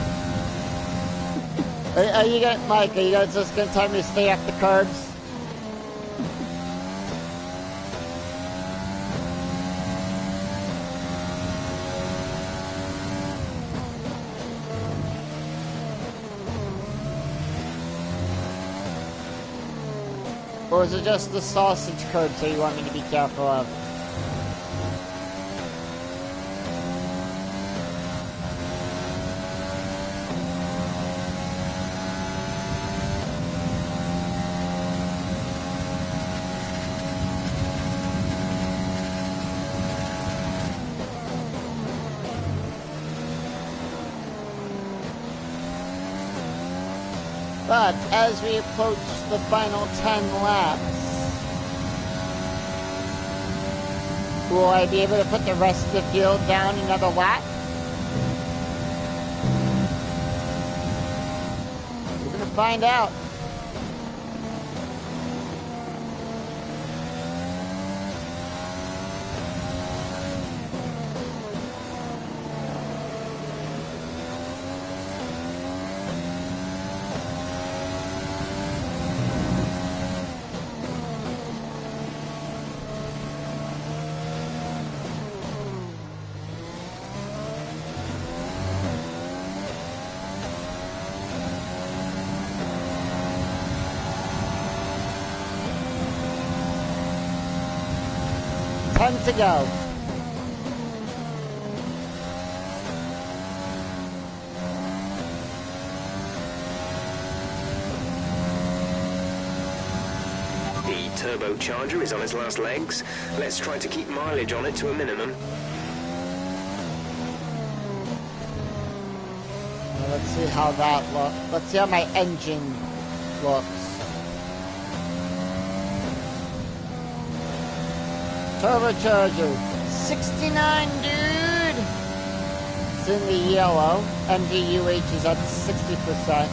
Are you gonna, Mike, are you guys just gonna tell me to stay off the curbs? Or is it just the sausage curb so you want me to be careful of? But as we approach the final 10 laps, will I be able to put the rest of the field down another lap? We're gonna find out. To go. The turbocharger is on its last legs. Let's try to keep mileage on it to a minimum. Well, let's see how that looks. Let's see how my engine looks. Turbocharger, 69, dude! It's in the yellow. MGUH is at 60%.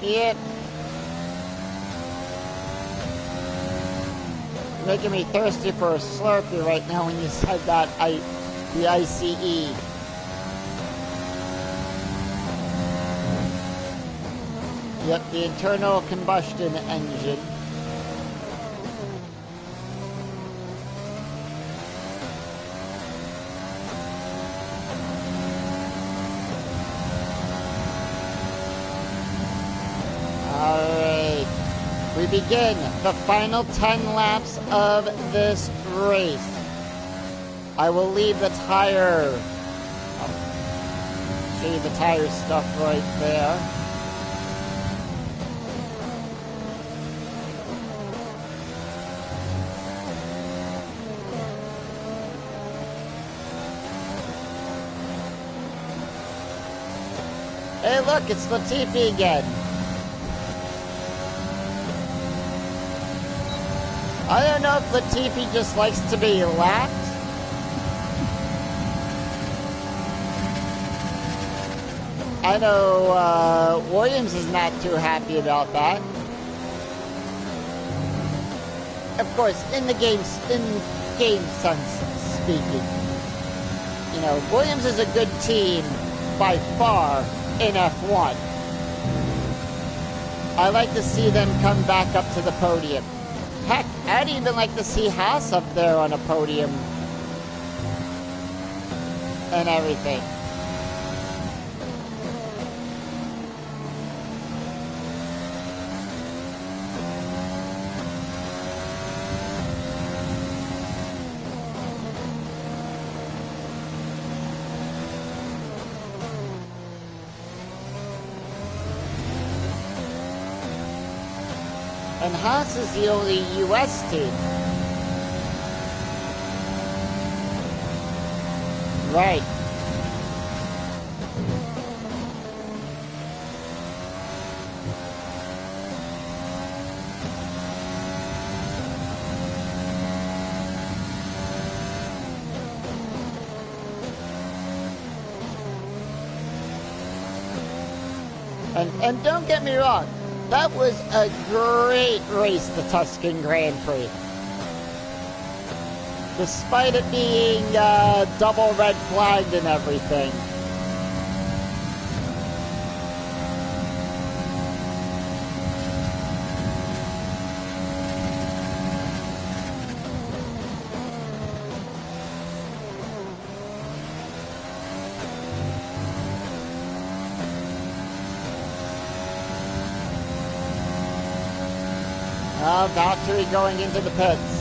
Yep. Making me thirsty for a Slurpee right now when you said that, the ICE. Yep, the internal combustion engine. Alright, we begin the final 10 laps of this race. I will leave the tire. I'll show you the tire stuff right there. Hey, look, it's Latifi again. I don't know if Latifi just likes to be lapped. I know Williams is not too happy about that. Of course, in game sense speaking, you know, Williams is a good team by far in F1. I like to see them come back up to the podium. Heck, I'd even like to see Haas up there on a podium and everything. And Haas is the only US team. Right. And don't get me wrong, that was a great race, the Tuscan Grand Prix. Despite it being double red flagged and everything. Valtteri going into the pits.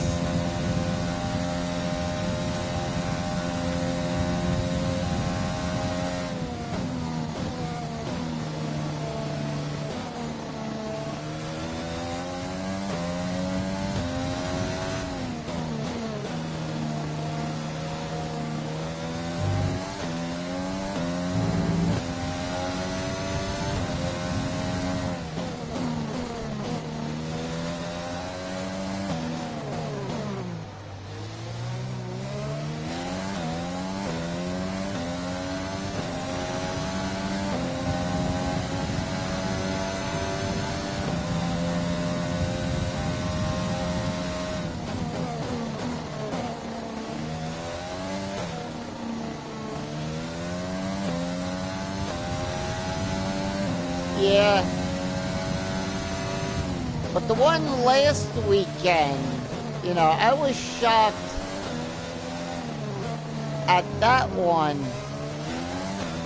Yeah. But the one last weekend, you know, I was shocked at that one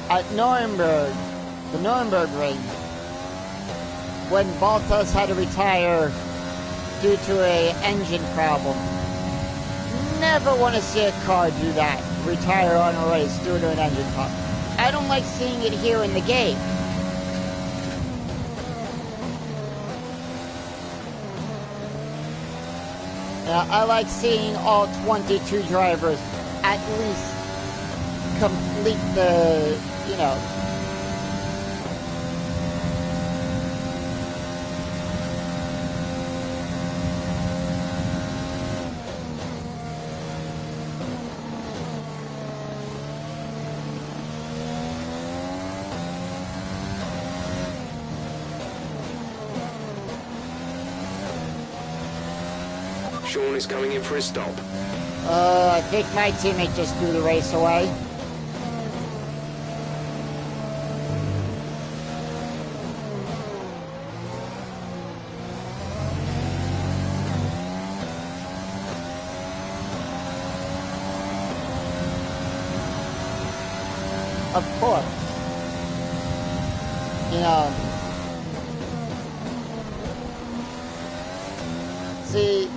at Nuremberg, the Nuremberg ring, when Bottas had to retire due to an engine problem. Never want to see a car do that, retire on a race due to an engine problem. I don't like seeing it here in the game. I like seeing all 22 drivers at least complete the, you know, Sean is coming in for a stop. I think my teammate just threw the race away. Of course. You know. See.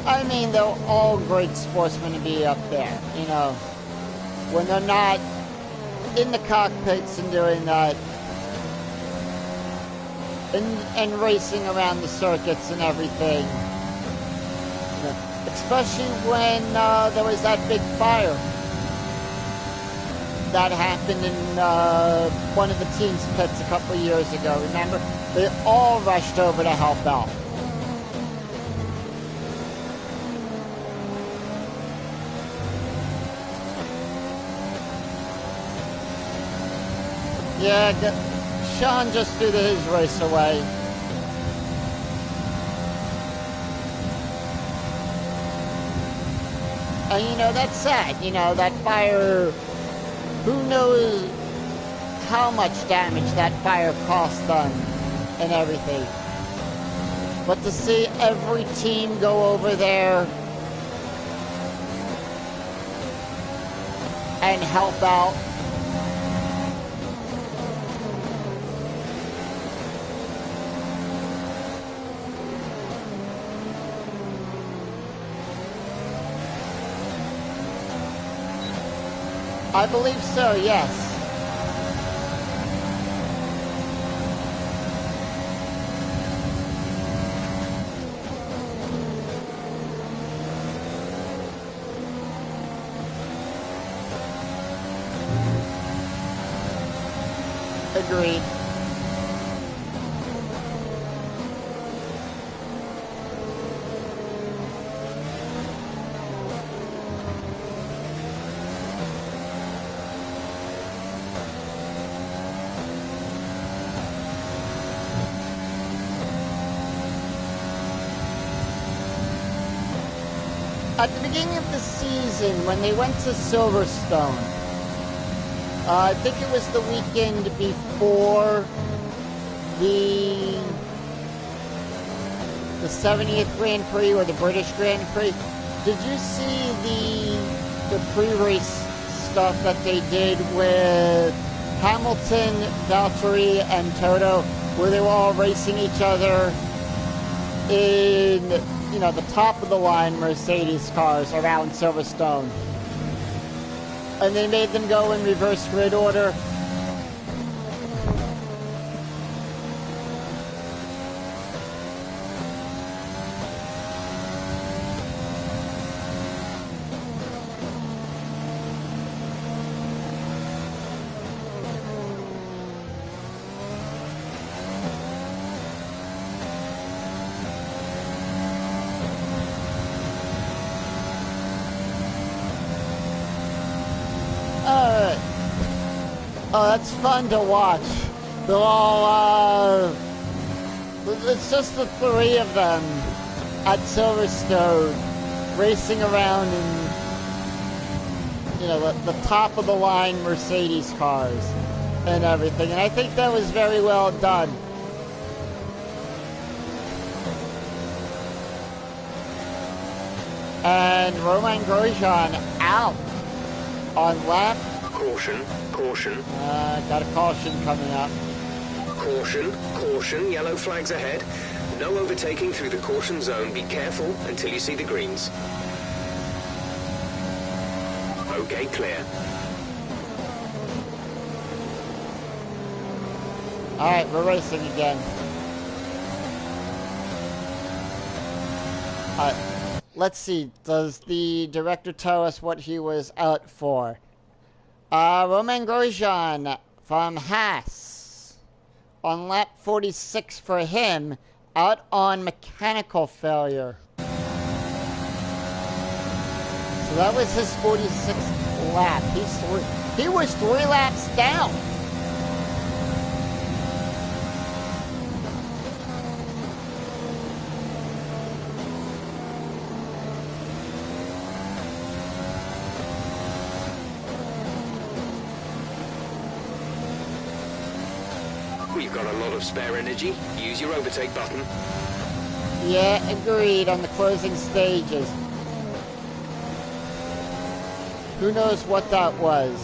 I mean, they're all great sportsmen to be up there, you know, when they're not in the cockpits and doing that, and racing around the circuits and everything. You know, especially when there was that big fire that happened in one of the team's pits a couple of years ago. Remember? They all rushed over to help out. Yeah, Sean just threw his race away. And you know, that's sad. You know, that fire, who knows how much damage that fire cost them and everything. But to see every team go over there and help out. I believe so, yes. Agreed. At the beginning of the season, when they went to Silverstone, I think it was the weekend before the 70th Grand Prix or the British Grand Prix. Did you see the pre-race stuff that they did with Hamilton, Valtteri, and Toto, where they were all racing each other in, you know, the top of the line Mercedes cars around Silverstone? And they made them go in reverse grid order. Oh, that's fun to watch. They're all, it's just the three of them at Silverstone racing around in, you know, the top of the line Mercedes cars and everything. And I think that was very well done. And Romain Grosjean out on lap. Caution, caution. Got a caution coming up. Caution, caution, yellow flags ahead. No overtaking through the caution zone. Be careful until you see the greens. Okay, clear. Alright, we're racing again. Let's see. Does the director tell us what he was out for? Romain Grosjean from Haas on lap 46 for him, out on mechanical failure. So that was his 46th lap. He was 3 laps down. We've got a lot of spare energy. Use your overtake button. Yeah, agreed on the closing stages. Who knows what that was?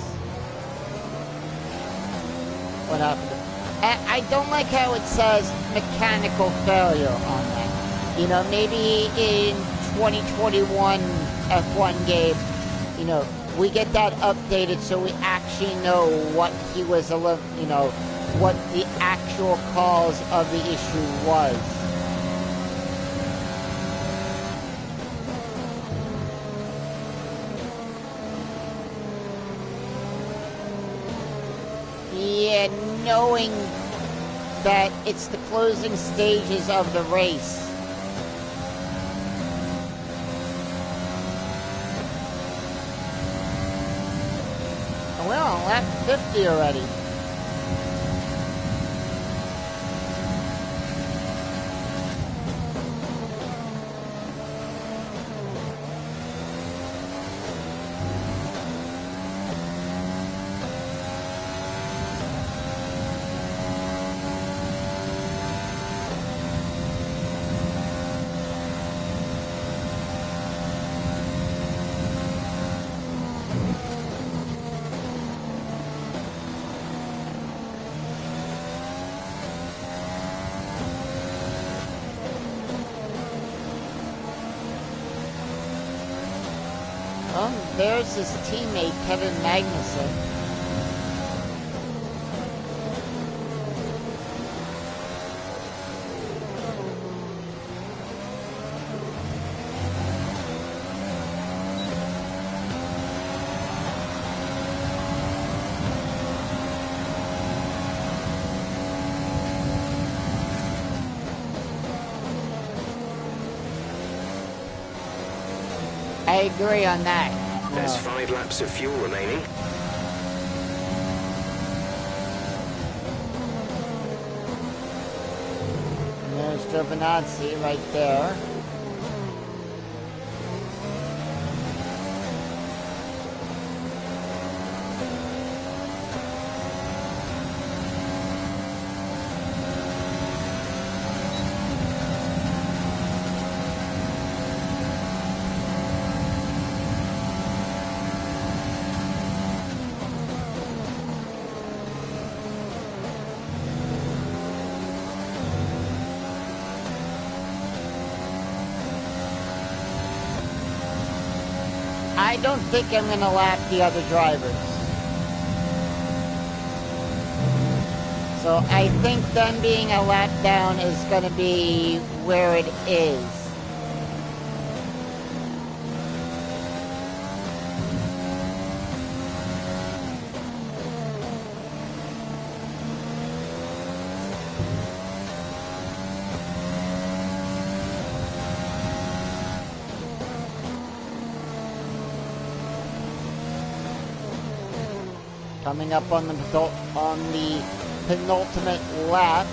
What happened? I don't like how it says mechanical failure on that. You know, maybe in 2021 F1 game, you know, we get that updated so we actually know what he was, you know, what the actual cause of the issue was. Yeah, knowing that it's the closing stages of the race. And we're on lap 50 already. There's his teammate, Kevin Magnussen. I agree on that. There's 5 laps of fuel remaining. And there's Giovinazzi right there. I don't think I'm going to lap the other drivers. So I think them being a lap down is going to be where it is. Coming up on the penultimate lap.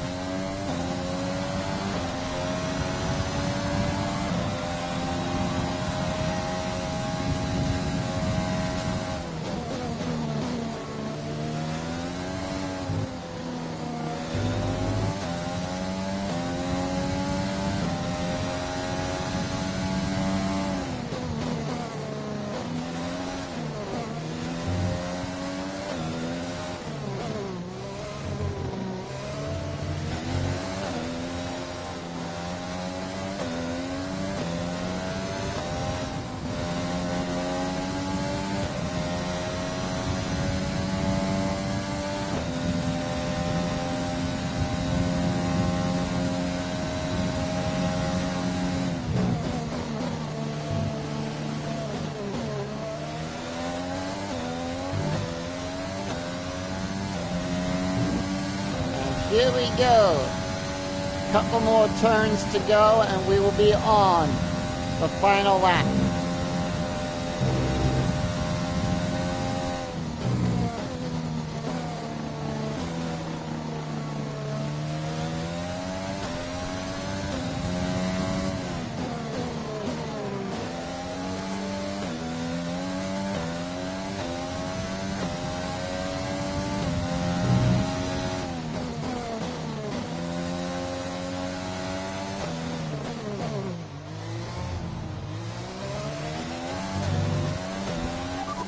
Here we go. Couple more turns to go and we will be on the final lap.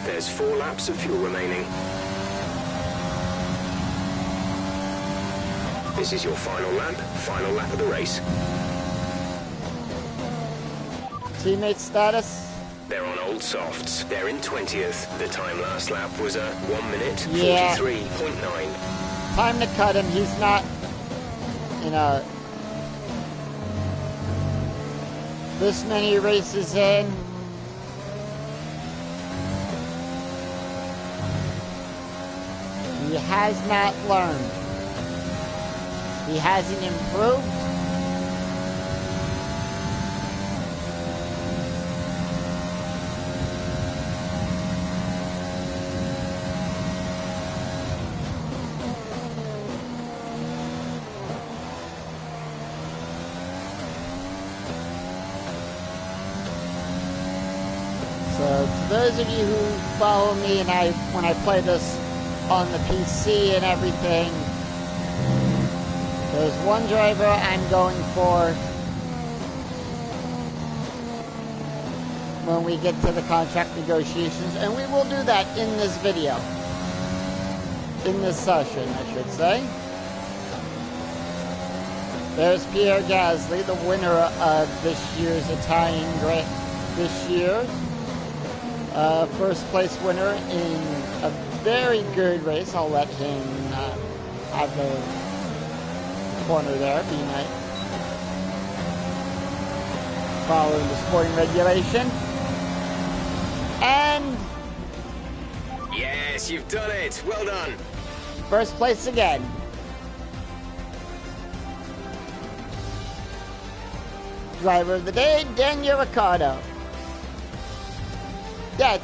There's 4 laps of fuel remaining. This is your final lap of the race. Teammate status? They're on old softs. They're in 20th. The time last lap was a 1 minute, Yeah. 43.9. Time to cut him. He's not, you know, this many races in. He has not learned. He hasn't improved. So, to those of you who follow me and when I play this on the PC and everything, there's one driver I'm going for when we get to the contract negotiations, and we will do that in this video. In this session, I should say. There's Pierre Gasly, the winner of this year's Italian Grand this year. First place winner in a very good race. I'll let him have the corner there, be nice. Following the sporting regulation. And Yes, you've done it. Well done. first place again. Driver of the day, Daniel Ricciardo. Yeah,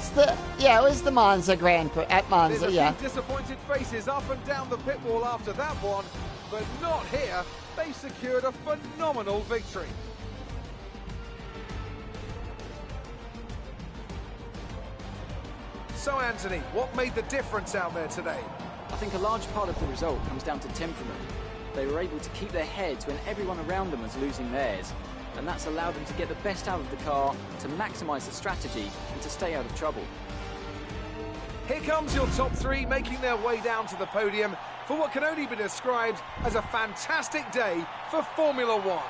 it was the Monza Grand Prix at Monza, There's a yeah. few disappointed faces up and down the pit wall after that one, but not here. They secured a phenomenal victory. So, Anthony, what made the difference out there today? I think a large part of the result comes down to temperament. They were able to keep their heads when everyone around them was losing theirs, and that's allowed them to get the best out of the car, to maximise the strategy, and to stay out of trouble. Here comes your top three making their way down to the podium for what can only be described as a fantastic day for Formula One.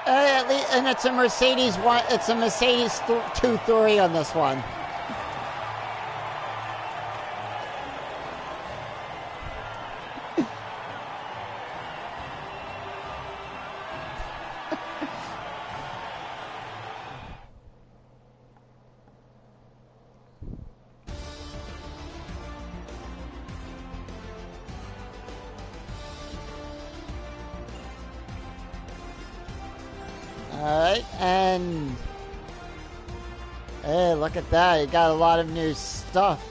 And it's a Mercedes one. It's a Mercedes 2-3 on this one. Alright, and hey, look at that. You got a lot of new stuff.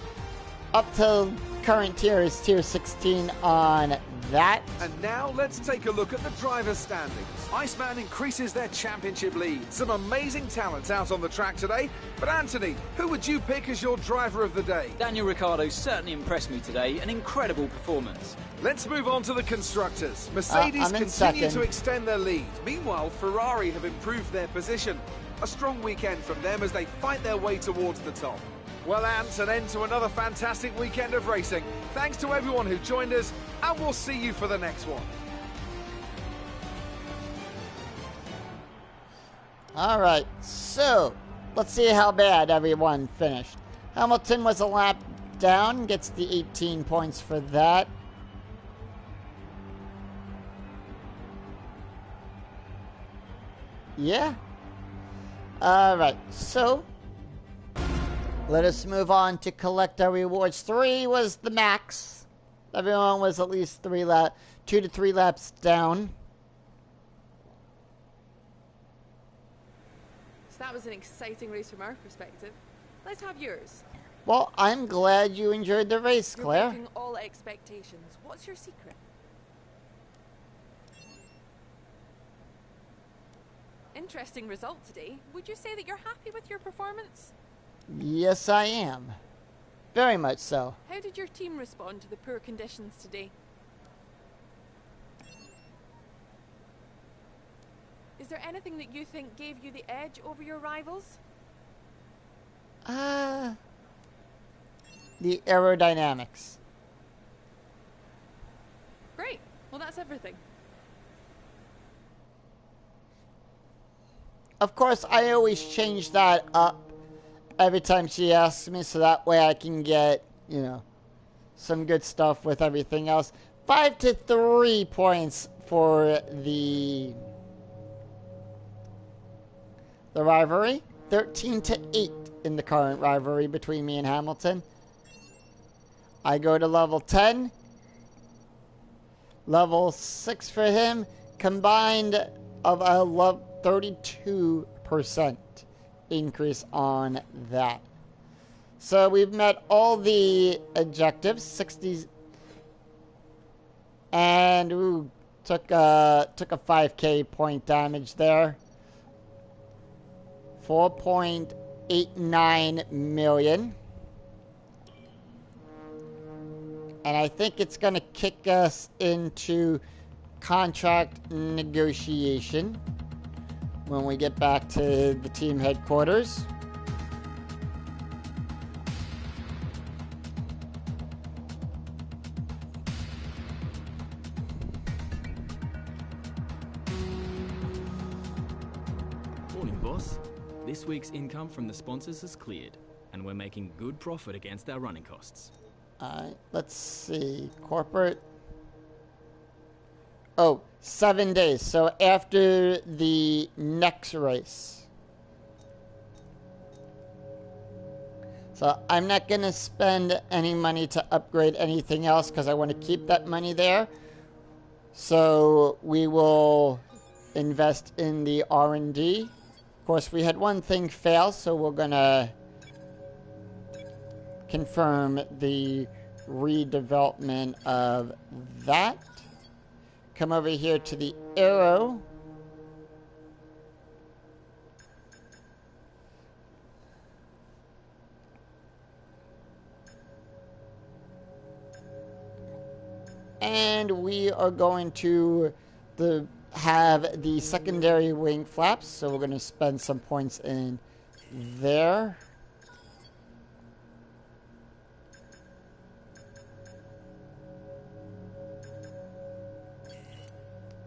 Up to current tier is tier 16 on that. And now let's take a look at the driver's standings. Iceman increases their championship lead. Some amazing talents out on the track today. But Anthony, who would you pick as your driver of the day? Daniel Ricciardo certainly impressed me today, an incredible performance. Let's move on to the constructors. Mercedes I'm in continue second. to extend their lead. Meanwhile, Ferrari have improved their position. A strong weekend from them as they fight their way towards the top. Well, Ant, an end to another fantastic weekend of racing. Thanks to everyone who joined us, and we'll see you for the next one. Alright, so let's see how bad everyone finished. Hamilton was a lap down, gets the 18 points for that. Yeah. Alright, so let us move on to collect our rewards. 3 was the max. Everyone was at least 2 to 3 laps down. So that was an exciting race from our perspective. Let's have yours. Well, I'm glad you enjoyed the race, You're Claire. breaking all expectations. What's your secret? Interesting result today. Would you say that you're happy with your performance? Yes, I am. Very much so. How did your team respond to the poor conditions today? Is there anything that you think gave you the edge over your rivals? The aerodynamics. Great. Well, that's everything. of course, I always change that up every time she asks me, so that way I can get, you know, some good stuff with everything else. 5 to 3 points for the rivalry. 13 to 8 in the current rivalry between me and Hamilton. I go to level 10. Level 6 for him. Combined of a 32% increase on that. So we've met all the objectives. 60s. And ooh, took a 5k point damage there. 4.89 million. And I think it's going to kick us into contract negotiation when we get back to the team headquarters. Morning, boss. This week's income from the sponsors has cleared, and we're making good profit against our running costs. Let's see. Corporate. Oh, 7 days. So after the next race. So I'm not going to spend any money to upgrade anything else because I want to keep that money there. So we will invest in the R&D. Of course, we had one thing fail, so we're going to confirm the redevelopment of that. Come over here to the arrow. And we are going to have the secondary wing flaps, so we're going to spend some points in there.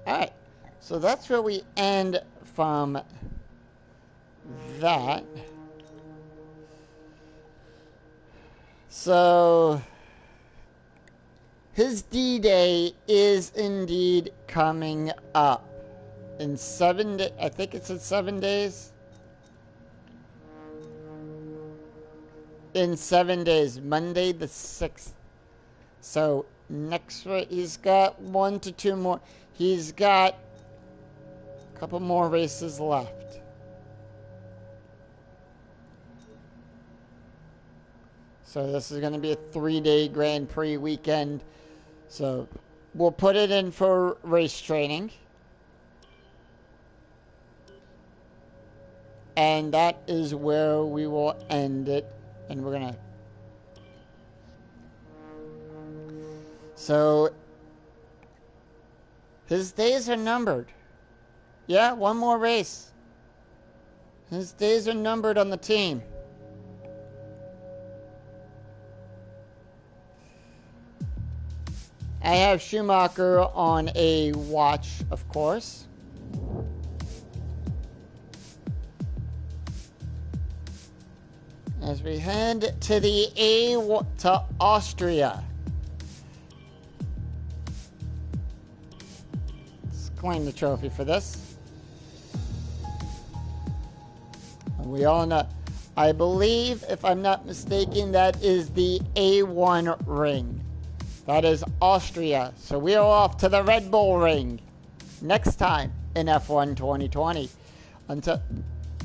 Alright, so that's where we end from that. So his D-Day is indeed coming up in 7 days. I think it's in 7 days. In 7 days, Monday the 6th. So next week, he's got 1 to 2 more. He's got a couple more races left. So this is going to be a 3-day Grand Prix weekend. So we'll put it in for race training. And that is where we will end it. And we're going to... So his days are numbered. Yeah, one more race. His days are numbered on the team. I have Schumacher on a watch, of course. As we head to to Austria. Let's claim the trophy for this. And we all know, I believe, if I'm not mistaken, that is the A1 ring. That is Austria. So we are off to the Red Bull ring next time in F1 2020. Until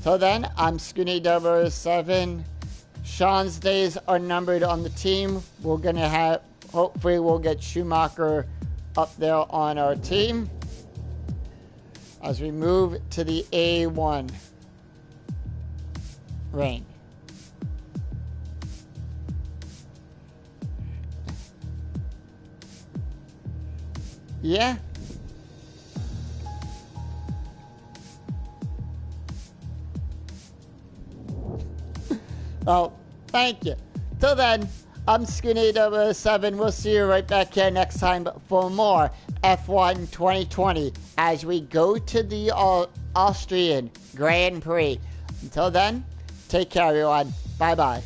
then, I'm Scooney007. Sean's days are numbered on the team. We're going to have, hopefully we'll get Schumacher up there on our team as we move to the A1 ring. Yeah. Well, thank you. Till then, I'm Skinny007. We'll see you right back here next time for more F1 2020 as we go to the Austrian Grand Prix. Until then, take care, everyone. Bye-bye.